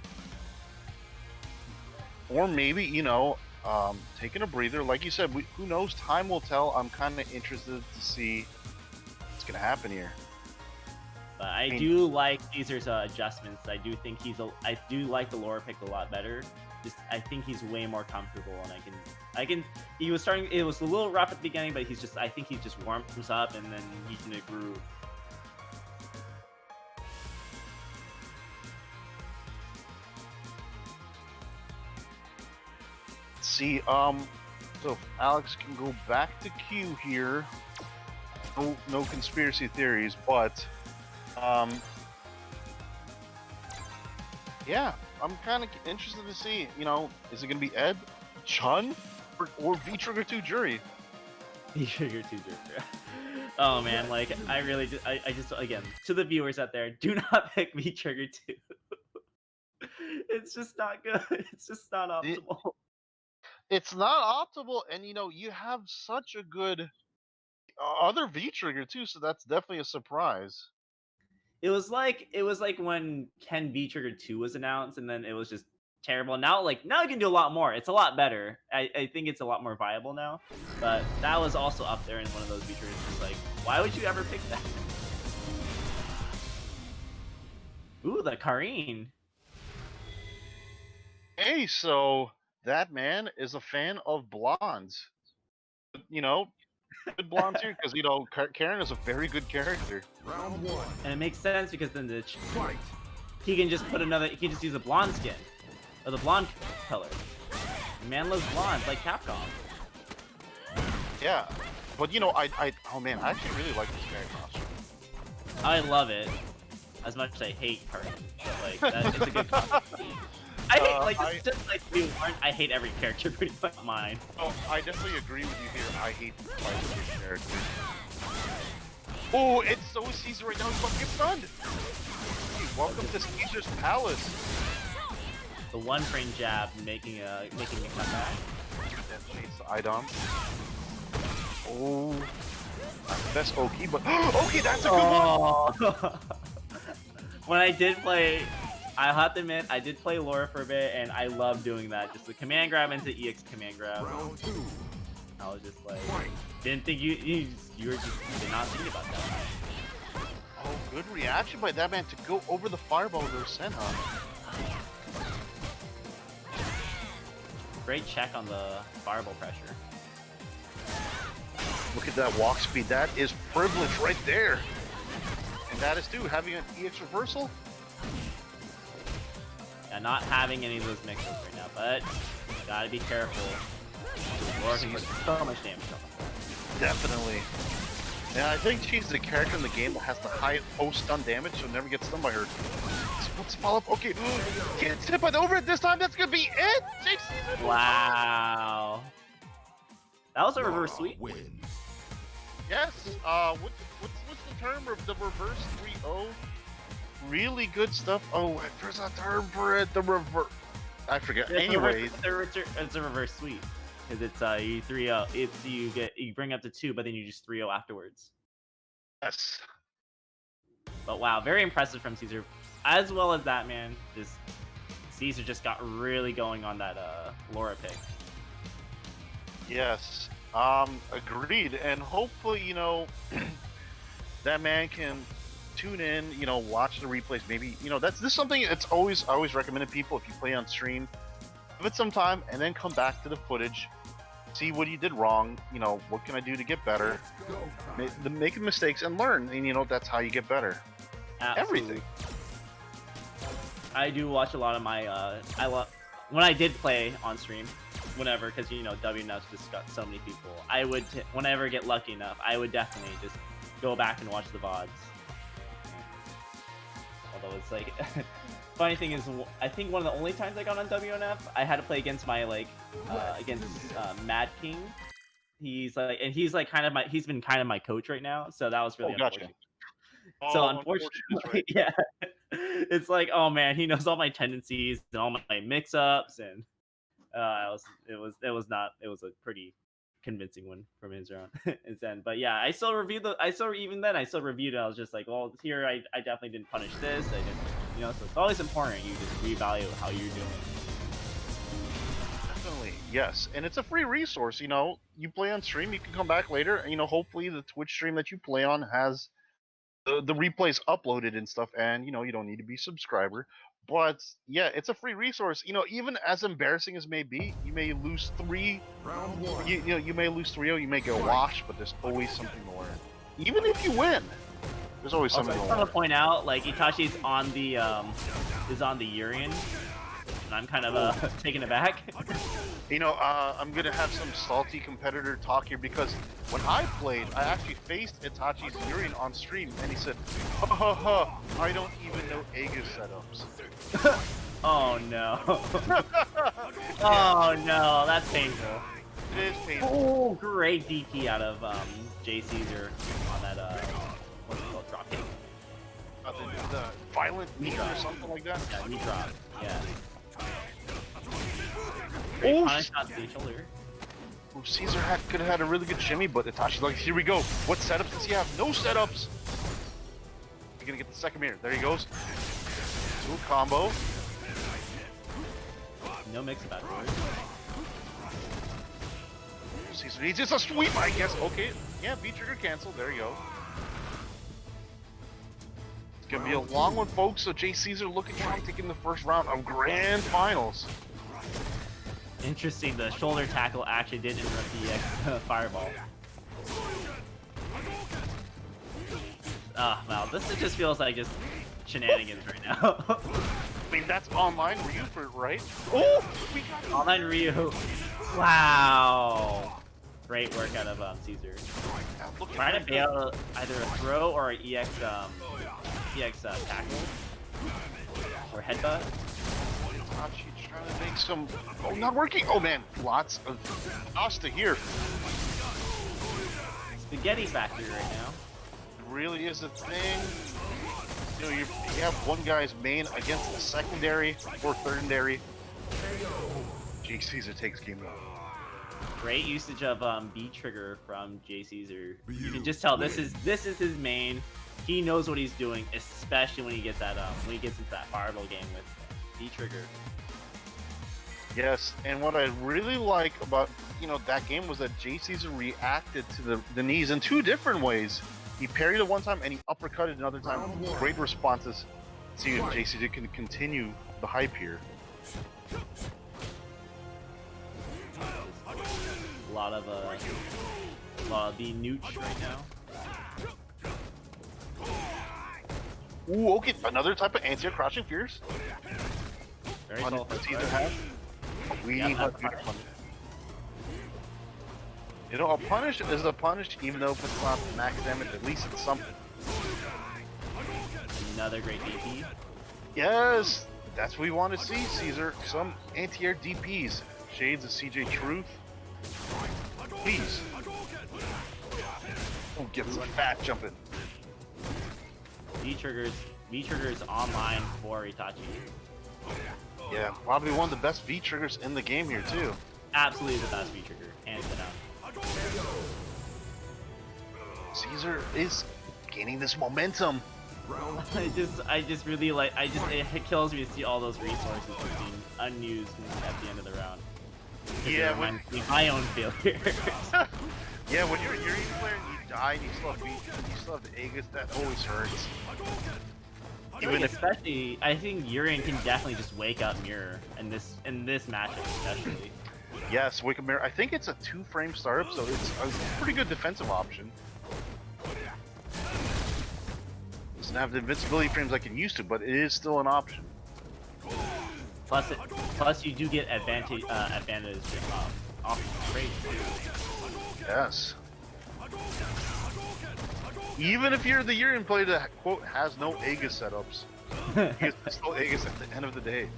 Or maybe, you know, taking a breather. Like you said, who knows? Time will tell. I'm kind of interested to see what's going to happen here. But I do like Caesar's adjustments. I do think I do like the Laura pick a lot better. Just I think he's way more comfortable, and I can. He was starting. It was a little rough at the beginning, but I think he just warms up, and then he's in a groove. See, so if Alex can go back to Q here. No conspiracy theories, but yeah, I'm kind of interested to see. You know, is it gonna be Ed, Chun, or V Trigger 2 Jury? You're too good. Oh man, like I really just, I just again to the viewers out there, do not pick V Trigger 2. It's just not good. It's just not optimal. It's not optimal, and you know, you have such a good other V Trigger too, so that's definitely a surprise. It was like when Ken V Trigger 2 was announced, and then it was just terrible. Now you can do a lot more. It's a lot better. I think it's a lot more viable now. But that was also up there in one of those V Triggers. It's like, why would you ever pick that? Ooh, the Karine. Hey, so that man is a fan of blondes. You know, good blondes here because you know Karen is a very good character. Round one. And it makes sense because then Fight. he can just he can just use a blonde skin. Or the blonde color. Man loves blondes, like Capcom. Yeah, but you know, oh man, I actually really like this guy costume. I love it. As much as I hate Karine. But it's a good costume. I hate, just like we learned, I hate every character pretty much mine. Oh, I definitely agree with you here. I hate this character. Oh, it's so Caesar right now. He's about to get stunned. Hey, welcome to Caesar's palace. The one frame jab making a comeback. That shades the Idom. Oh, best Oki, but okay, that's a good one. When I did play, I have to admit, I did play Laura for a bit, and I love doing that. Just the command grab into EX command grab. Round two. I was just like, Fight. didn't think you were just did not think about that. Good reaction by that man to go over the fireball with Senna. Great check on the fireball pressure. Look at that walk speed. That is privilege right there. And that is too, having an EX reversal. Yeah, not having any of those mixes right now, but gotta be careful. Or can put so much damage on the Definitely. And I think she's the character in the game that has the highest post-stun damage, so never gets stunned by her. Let's follow up. Okay, gets hit by the overhead this time. That's gonna be it. JC. Wow. That was a reverse sweep. Win. Yes. What's the term of the reverse 3-0? Really good stuff. Oh, there's a term for it. The reverse. I forget. Anyways, it's a reverse sweep because it's you 3-0. It's you bring up to 2, but then you just 3-0 afterwards. yes. But wow, very impressive from Caesar, as well as that man. Just Caesar just got really going on that Laura pick. Yes. Agreed. And hopefully, you know, that man can tune in, you know, watch the replays. Maybe, you know, this is something that's I always recommend to people if you play on stream. Give it some time and then come back to the footage. See what you did wrong. You know, what can I do to get better? Make mistakes and learn. And, you know, that's how you get better. Absolutely. Everything. I do watch a lot of my when I did play on stream, whenever, because you know WNF's just got so many people. I would whenever get lucky enough, I would definitely just go back and watch the VODs. Although it's like, funny thing is, I think one of the only times I got on WNF, I had to play against my against Mad King. He's like he's been kind of my coach right now, so that was really gotcha. unfortunate. So unfortunately, yeah, it's like, oh man, he knows all my tendencies and all my mix-ups, and it was a pretty convincing one from his end. But yeah, I still reviewed it. I was just like, well, here I definitely didn't punish this. I didn't, you know. So it's always important you just reevaluate how you're doing. Definitely, yes. And it's a free resource. You know, you play on stream, you can come back later. And, you know, hopefully the Twitch stream that you play on has the replays uploaded and stuff, and you know you don't need to be a subscriber, but yeah, it's a free resource. You know, even as embarrassing as may be, you may lose 3. Round 1. You may lose 3-0, you may get washed, but there's always something to learn. Even if you win, there's always Also, something I to just want learn. to point out, like, Itachi's on the Urian, and I'm kind of taken aback. You know, I'm gonna have some salty competitor talk here because when I played, I actually faced Itachi's Urian on stream, and he said, "Ha ha ha! I don't even know Aegis setups." Oh no. Oh no, that's painful. It is painful. Oh, great DP out of J Caesar on that what's it called, drop kick. The violent knee or something like that. Yeah, knee drop. Yeah. Oh, Punish on the shoulder. Caesar could have had a really good shimmy, but Itachi's like, here we go. What setups does he have? No setups. You're gonna get the second mirror. There he goes. Two combo. No mix about it. Caesar needs just a sweep, I guess. Okay. Yeah, B trigger cancel. There you go. It's gonna be a long one, folks. So J Caesar looking strong, taking the first round of Grand Finals. Interesting, the shoulder tackle actually did interrupt the fireball. Ah, wow, this just feels like just shenanigans right now. I mean, that's online Ryu, right? Oh, we got it. Online Ryu. Wow. Great work out of Caesar. Trying to bail either a throw or an EX tackle. Or headbutt. Itachi trying to make some. Oh, not working. Oh man, lots of Asta here. Spaghetti factory right now. It really is a thing. You know, you have one guy's main against the secondary or thirdary. J Caesar takes game one. Great usage of B trigger from J Caesar. You can just tell this is his main. He knows what he's doing, especially when he gets that into that fireball game with B trigger. Yes, and what I really like about that game was that J Caesar reacted to the knees in 2 different ways. He parried it one time and he uppercutted another time. Great responses. See if JCZ can continue the hype here. A lot of the nooch right now. Ooh, okay, another type of anti-air crouching fierce. Very On solid the first season try. has. We Yeah, have that's to fine. punish. You know, a punish is a punish, even though if it's not max damage, at least it's something. Another great DP. Yes, that's what we want to see, Caesar. Some anti-air DPs. Shades of CJ Truth. Please. Oh, get some fat jumping. V triggers online for Itachi. Yeah, probably one of the best V triggers in the game here too. Absolutely the best V trigger, hands down. Caesar is gaining this momentum. I just really like. It kills me to see all those resources just being unused at the end of the round. 'Cause Yeah, it reminds me of my own failures. Yeah, when you're Yuri player and you die and you still have you still have the Aegis, that always hurts. Even if Especially, I think Urian can definitely just wake up Mirror in this matchup, especially. yes, Wake Up Mirror. I think it's a 2-frame startup, so it's a pretty good defensive option. Doesn't have the invincibility frames like it used to, but it is still an option. Plus you do get advantage off trade too. Yes. Even if you're the Urian player that quote has no Aegis setups, it's still Aegis at the end of the day.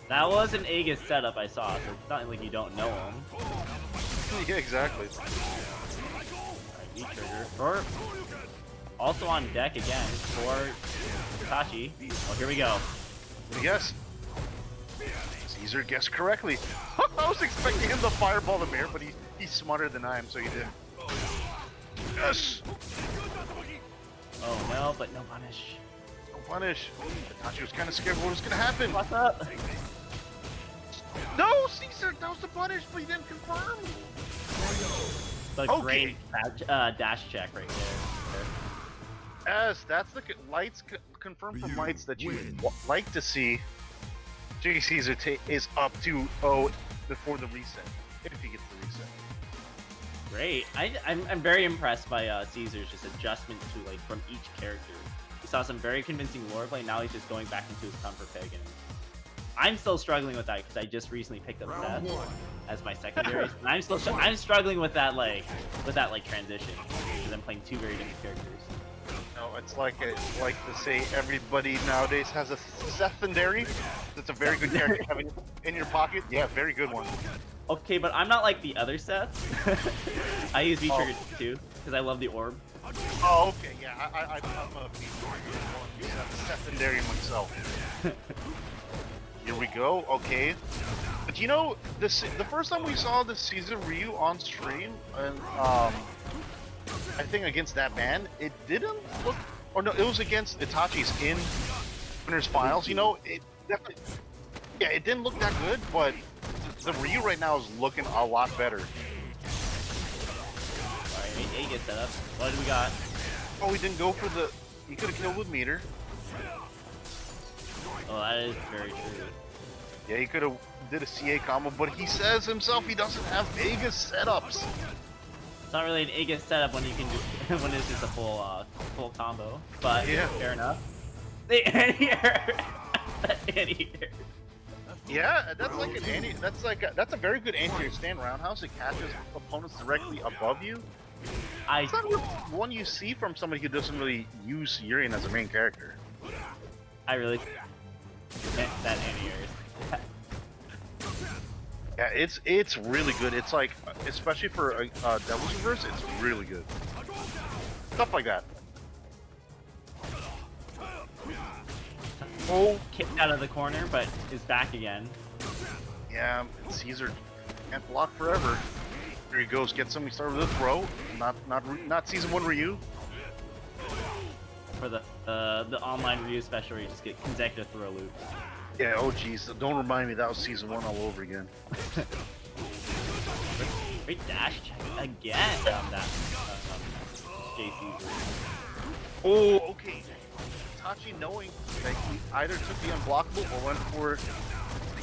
That was an Aegis setup I saw, so it's not like you don't know him. Yeah, exactly. Alright, V-trigger. For also on deck again for Itachi. Oh, here we go. Yes. Caesar guessed correctly. I was expecting him to fireball the mirror, but he's smarter than I am, so he did. Yes! Oh no, but no punish. No punish. Itachi was kind of scared what was going to happen. What's up? No, Caesar, that was the punish, but he didn't confirm. The Okay. great dash check right there. Yes, that's the lights confirmed from lights that you like to see. J Caesar is up 2-0 before the reset, if he gets the reset. Great. I'm very impressed by Caesar's just adjustment to like from each character. We saw some very convincing lore play. Now he's just going back into his comfort peg, and I'm still struggling with that because I just recently picked up Seth as my secondaries, and I'm struggling with that transition because I'm playing two very different characters. No, it's like to say everybody nowadays has a secondary. That's a very good character to have in your pocket. Yeah, very good one. Okay, but I'm not like the other Seths. I use V-trigger too because I love the orb. Oh, okay, yeah, I'm a secondary myself. Here we go. Okay, but you know, the first time we saw the Caesar Ryu on stream, and I think against that man, it didn't look. Or no, it was against Itachi's in winners finals. You know, it definitely. Yeah, it didn't look that good, but the Ryu right now is looking a lot better. Alright, Aegis setup. What do we got? Oh, he didn't go for the. He could have killed with meter. Oh, that is very true. Yeah, he could have did a CA combo, but he says himself he doesn't have Aegis setups. It's not really an Aegis setup when you can just when it's just a full combo. But Yeah. fair enough. The anti-air. Anti-air. Yeah, that's like an anti. That's a very good anti-air stand roundhouse. It catches opponents directly above you. It's not really one you see from somebody who doesn't really use Urian as a main character. I really that anti-air. Yeah, it's really good. It's like, especially for a Devil's Reverse, it's really good. Stuff like that. Oh, kicked out of the corner, but is back again. Yeah, Caesar can't block forever. Here he goes, gets him. He started with a throw. Not season 1 Ryu. For the online Ryu special where you just get consecutive throw loops. Yeah, oh jeez, don't remind me that was season 1 all over again. Great dash check again on that. Jay Caesar. Oh, okay. Itachi knowing that he either took the unblockable or went for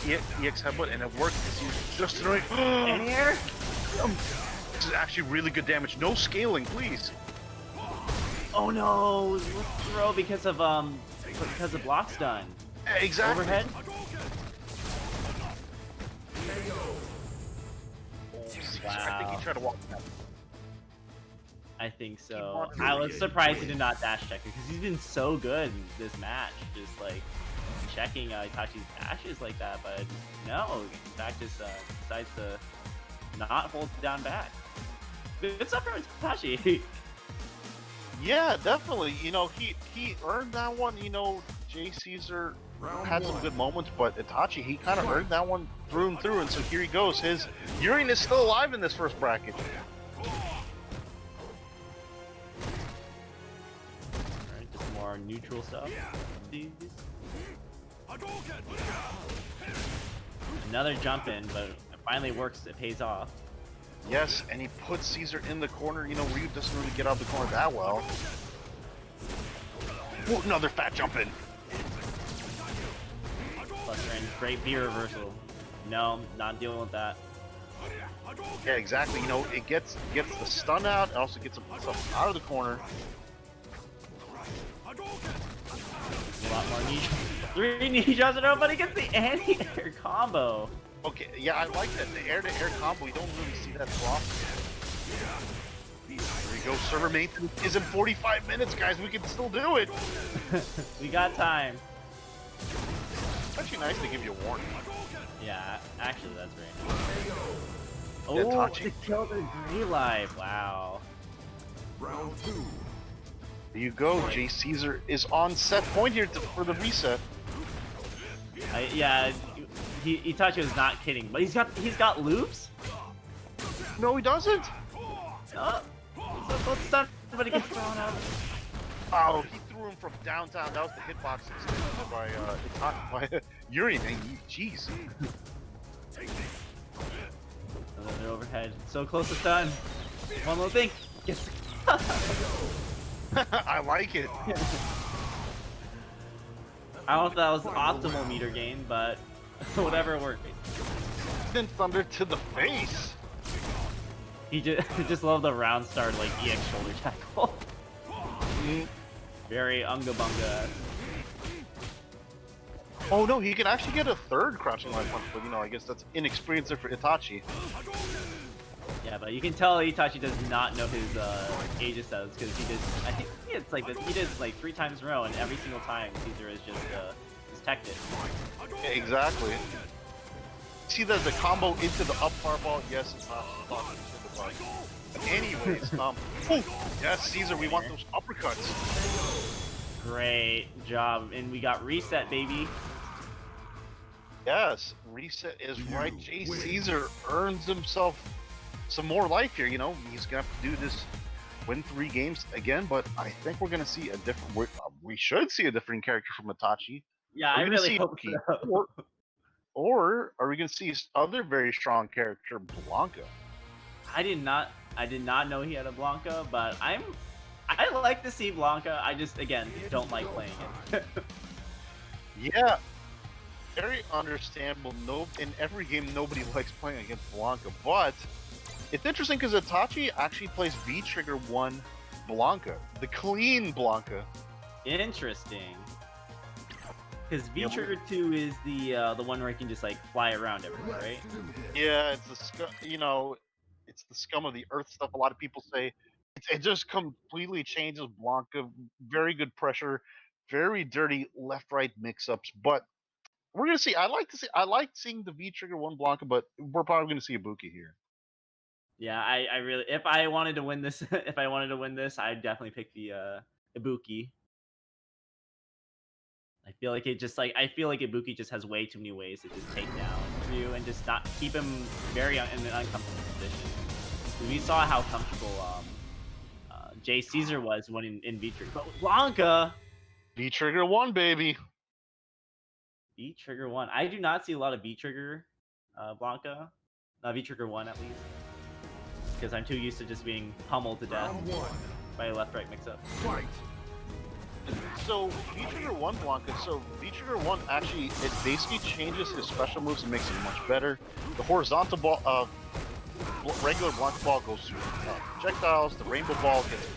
the EX headbutt and it worked because he was just annoying. Air? This is actually really good damage. No scaling, please. Oh no! Let's throw because of block stun. Exactly. Overhead? Oh, Caesar, I Wow. think he tried to walk that. I think so. wanted to I was surprised he did not dash check because he's been so good in this match, just like checking Itachi's dashes like that. But no, in fact, just decides to not hold down back. Good stuff from Itachi. Yeah, definitely. You know, he earned that one. You know, Jay Caesar had some good moments, but Itachi, he kind of earned that one through and through. And so here he goes. His Urien is still alive in this first bracket. Alright, just more neutral stuff. Another jump in, but it finally works. It pays off. Yes, and he puts Caesar in the corner. You know, Ryu doesn't really get out of the corner that well. Ooh, another fat jump in. Plus range, great V reversal. No, not dealing with that. Yeah, exactly. You know, it gets the stun out. It also gets himself out of the corner. A lot more knee jumps. 3 knee jumps in a row, but he gets the anti-air combo. Okay, yeah, I like that. The air-to-air combo, you don't really see that so often. Here we go. Server maintenance is in 45 minutes, guys. We can still do it. We got time. It's actually nice to give you a warning. Yeah, actually, that's very nice. Yeah, Oh, Tachi. they killed the Grey Life. Wow. Round 2. There you go. Jay Caesar is on set point here for the reset. Yeah, Itachi was not kidding, but he's got loops. No, he doesn't. Oh, so stun, but he gets thrown out. Oh, he threw him from downtown. That was the hitbox extension by Urien. Jeez. Another overhead. So close to stun. One little thing. Gets I like it. I don't know if that was optimal meter gain, but whatever worked. Then thunder to the face. He just loved the round start like EX shoulder tackle. Very unga bunga. Oh no, he can actually get a third crouching life punch, but you know, I guess that's inexperienced there for Itachi. Yeah, but you can tell Itachi does not know his Aegis status because he did. I think it's like this. He did like 3 times in a row, and every single time Caesar is just teched it. Yeah, exactly. See the combo into the up fireball? Yes, it's not the button. But anyways, ooh, yes, Caesar, we want those uppercuts. Great job, and we got reset, baby. Yes, reset is right. Jay Caesar earns himself some more life here. You know, he's gonna have to do this, win 3 games again. But I think we're gonna see a different. We should see a different character from Itachi. Yeah, Are I we gonna really see hope Yuki? so. Or are we gonna see his other very strong character, Blanca? I did not know he had a Blanca, but I like to see Blanca. I just again don't like playing it. Yeah, very understandable. No, in every game, nobody likes playing against Blanca, but it's interesting because Itachi actually plays V Trigger 1 Blanca, the clean Blanca. Interesting. Because V Trigger 2 is the one where you can just like fly around everywhere, right? Yeah, it's it's the scum of the earth stuff. A lot of people say it just completely changes Blanca. Very good pressure, very dirty left-right mix-ups. But we're gonna see. I like seeing the V Trigger 1 Blanca, but we're probably gonna see Ibuki here. Yeah, I really if I wanted to win this I'd definitely pick the Ibuki. I feel like Ibuki just has way too many ways to just take down Ryu and just not keep him very in an uncomfortable position. We saw how comfortable Jay Caesar was when in V Trigger, but with Blanca, V Trigger 1, baby. V Trigger 1. I do not see a lot of V Trigger Blanca, V Trigger 1 at least, because I'm too used to just being pummeled to death. Round 1. by a left-right mix-up. Fight. So V-Trigger 1 Blanca, so V-Trigger 1 actually, it basically changes his special moves and makes it much better. The horizontal ball, regular Blanca ball goes through projectiles, the rainbow ball gets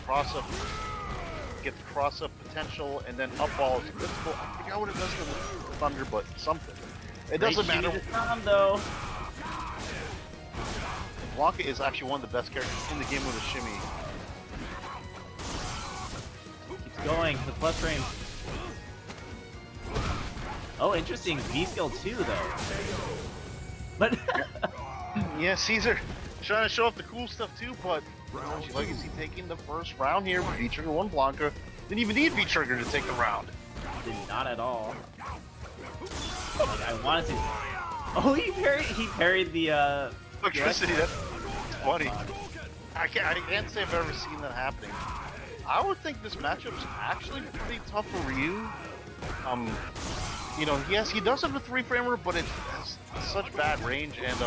cross-up potential, and then up ball is invincible. I forgot what it does to the thunder, but something. It doesn't matter. Though. Blanca is actually one of the best characters in the game with a shimmy. Keeps going with plus frame. Oh, interesting. V skill too, though. But Yeah, Caesar trying to show off the cool stuff too, but Legacy taking the first round here with V-Trigger 1 Blanca. Didn't even need V-Trigger to take the round. did not at all. Like, I wanted to. Oh, he parried the Electricity, that's funny. I can't say I've ever seen that happening. I would think this matchup's actually pretty tough for Ryu. You know, yes, he does have a 3-framer, but it has such bad range, and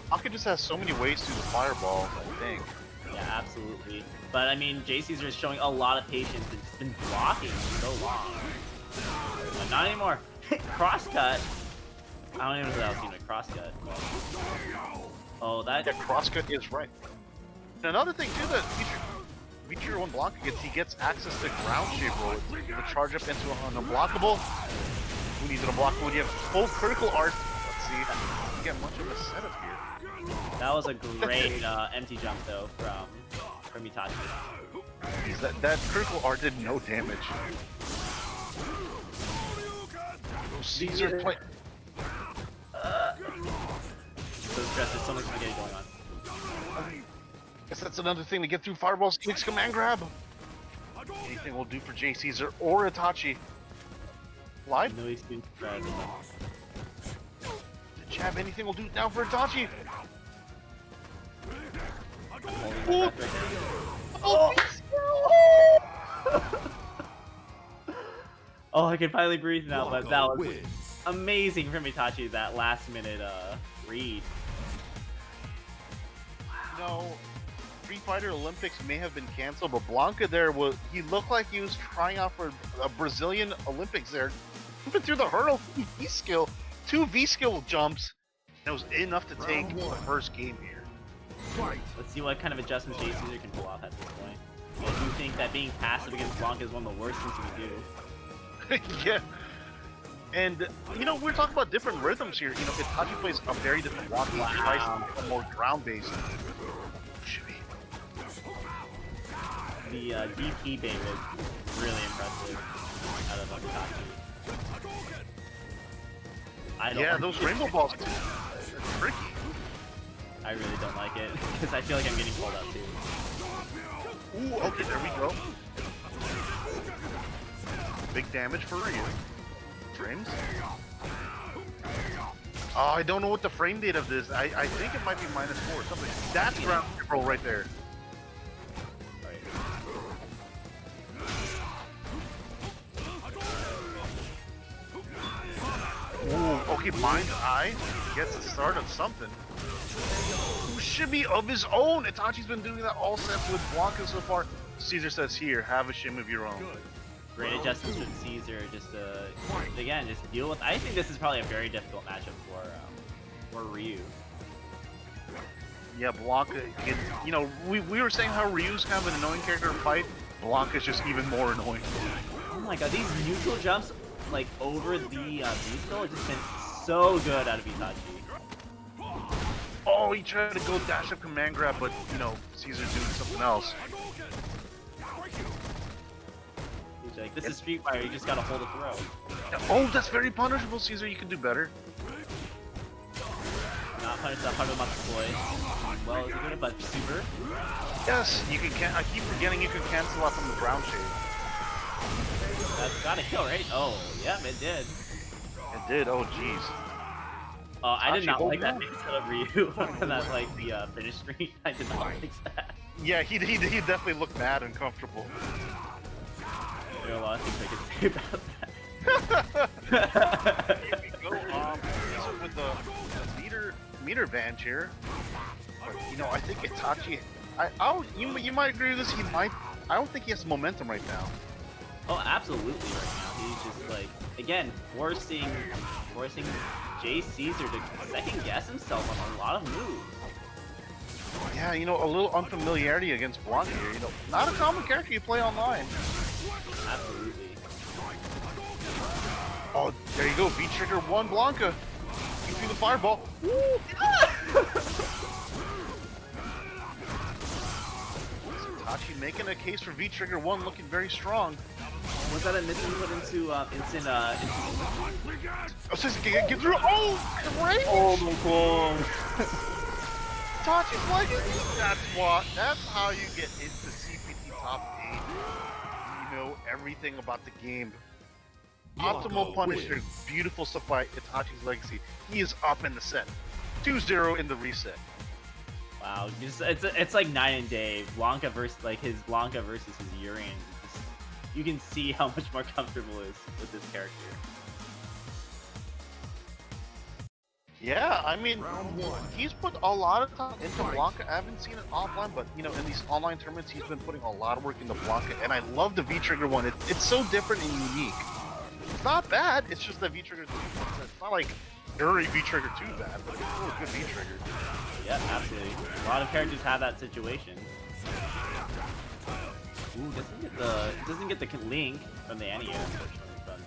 Blanca just has so many ways to the fireball, I think. Yeah, absolutely. But I mean, Jay Caesar is showing a lot of patience and just been blocking for so long. But not anymore. Crosscut. I don't even know if I've seen a crosscut. Oh, that. Yeah, crosscut is right. And another thing too that V-Trigger 1 Blanca gets, he gets access to ground shape roll to charge up into an unblockable. Who needs an unblockable when you have full critical art? Let's see. You get much of a setup here. That was a great empty jump though from Itachi. That critical art did no damage. Caesar play. So stressed. There's so much spaghetti going on. Guess that's another thing to get through fireballs. Kicks command grab. Anything will do for Jay Caesar or Itachi. Live? No excuse for The jab, anything will do now for Itachi. Ooh. Oh! Oh, I can finally breathe now, but that Blanca was wins. amazing from Itachi, that last minute read. You know, Street Fighter Olympics may have been canceled, but Blanca there was, he looked like he was trying out for a Brazilian Olympics there. Jumping through the hurdle, V-skill, 2 V-skill jumps, and it was enough to take Round the one. first game here. Fight. Let's see what kind of adjustments Jay Caesar can pull off at this point. I do think that being passive against Blanca is one of the worst things you can do. Yeah. And, you know, we're talking about different rhythms here. You know, Itachi plays a very different walk. He tries to become more ground-based. The DP bait was really impressive out of Itachi. I don't Yeah, like those it. rainbow balls, too. They're tricky. I really don't like it, because I feel like I'm getting pulled up too. Ooh, okay, there we go. Big damage for Ryu. Frames. Oh, I don't know what the frame date of this. I think it might be -4 or something. That's ground control right there. Ooh, okay, Mind Eye gets the start of something. Ooh, shimmy of his own. Itachi's been doing that all set with Blanca so far. Caesar says, here, have a shimmy of your own. Great adjustments from Caesar, just again, just deal with. I think this is probably a very difficult matchup for Ryu. Yeah, Blanca, you know, we were saying how Ryu's kind of an annoying character to fight. Blanca's just even more annoying. Oh my god, these neutral jumps, like over the V-skill, have just been so good out of Itachi. Oh, he tried to go dash up command grab, but, you know, Caesar's doing something else. He's like, this is Street Fighter, you just gotta hold a throw. Oh, that's very punishable, Caesar. You can do better. Not punish the Harumatsu well, is it good, but super. Yes, you can. I keep forgetting you can cancel out from the ground shade. That's gotta kill, right? Oh, yeah, it did. It did. Oh, jeez. Oh, I did Itachi, not hold like that on. mix of Ryu. That's like the finish screen. I did not like that. Yeah, he definitely looked mad and comfortable. There are a lot of things I could say about that. Here we go. Caesar with the meter advantage here. But, you know, I think Itachi. You might agree with this. He might I don't think he has momentum right now. Oh, absolutely right now. He's just like, again, forcing Jay Caesar to second guess himself on a lot of moves. Yeah, you know, a little unfamiliarity against Blanca here. You know, not a common character you play online. Absolutely. Oh, there you go. V-trigger 1 Blanca. You threw the fireball. Woo! Tachi making a case for V-trigger 1, looking very strong. Was that a misinput into instant? Oh, so get through. Oh, great! Oh my god! Tachi's legacy. That's how you get into CPT top 8. You know everything about the game. Optimal Punisher, beautiful stuff by Itachi's Legacy. He is up in the set. 2-0 in the reset. Wow, it's like night and day. Blanca versus his Blanca versus his Urian. You can see how much more comfortable he is with this character. Yeah, I mean, he's put a lot of time into Blanca. I haven't seen it offline, but you know, in these online tournaments, he's been putting a lot of work into Blanca, and I love the V-trigger one. It's so different and unique. It's not bad. It's just the V-trigger 2. It's not like Uri V-trigger 2 bad, but it's still a good V-trigger. Yeah, absolutely. A lot of characters have that situation. Ooh, doesn't get the link from the NES, unfortunately, from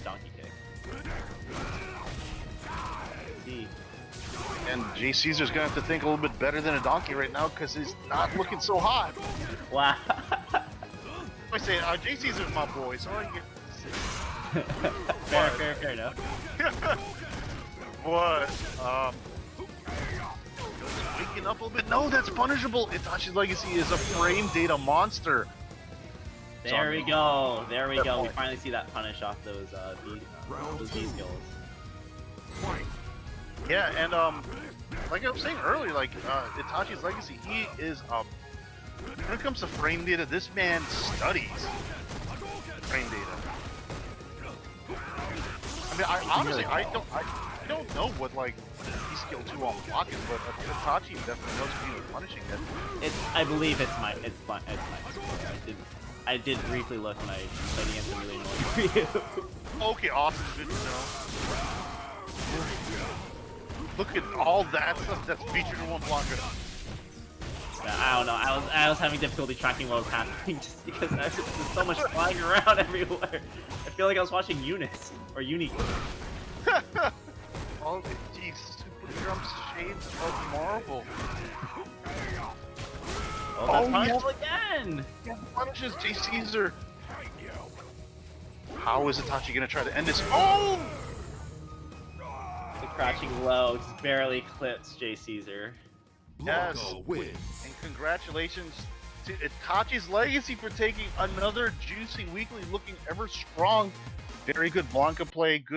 Donkey Kick. Let's see. And Jay Caesar's gonna have to think a little bit better than a donkey right now because he's not looking so hot. Wow. I say, Jay Caesar's my boy, so I get. fair enough. But waking up a little bit. No, that's punishable. Itachi's Legacy is a frame data monster. There we go. There we go. We finally see that punish off those B skills. Yeah, and like I was saying earlier, like Itachi's Legacy, he is when it comes to frame data, this man studies frame data. I mean, I honestly don't know what like he's skill 2 on blocking, but Itachi definitely knows if he was punishing it. I believe it's my score. I did briefly look when I played against him really annoying for you. Okay, awesome, good to know. Look at all that stuff that's featured in 1 Blanca. Yeah, I don't know. I was having difficulty tracking what was happening just because there's so much flying around everywhere. I feel like I was watching Eunice or Uni. All the super jumps, shades of marble. Oh, that's Oh, punishable again! Punishes Jay Caesar. How is Itachi gonna try to end this? Oh! The crouching low just barely clips Jay Caesar. Yes. Win. And congratulations to Itachi's Legacy for taking another juicy weekly, looking ever strong. Very good Blanca play. Good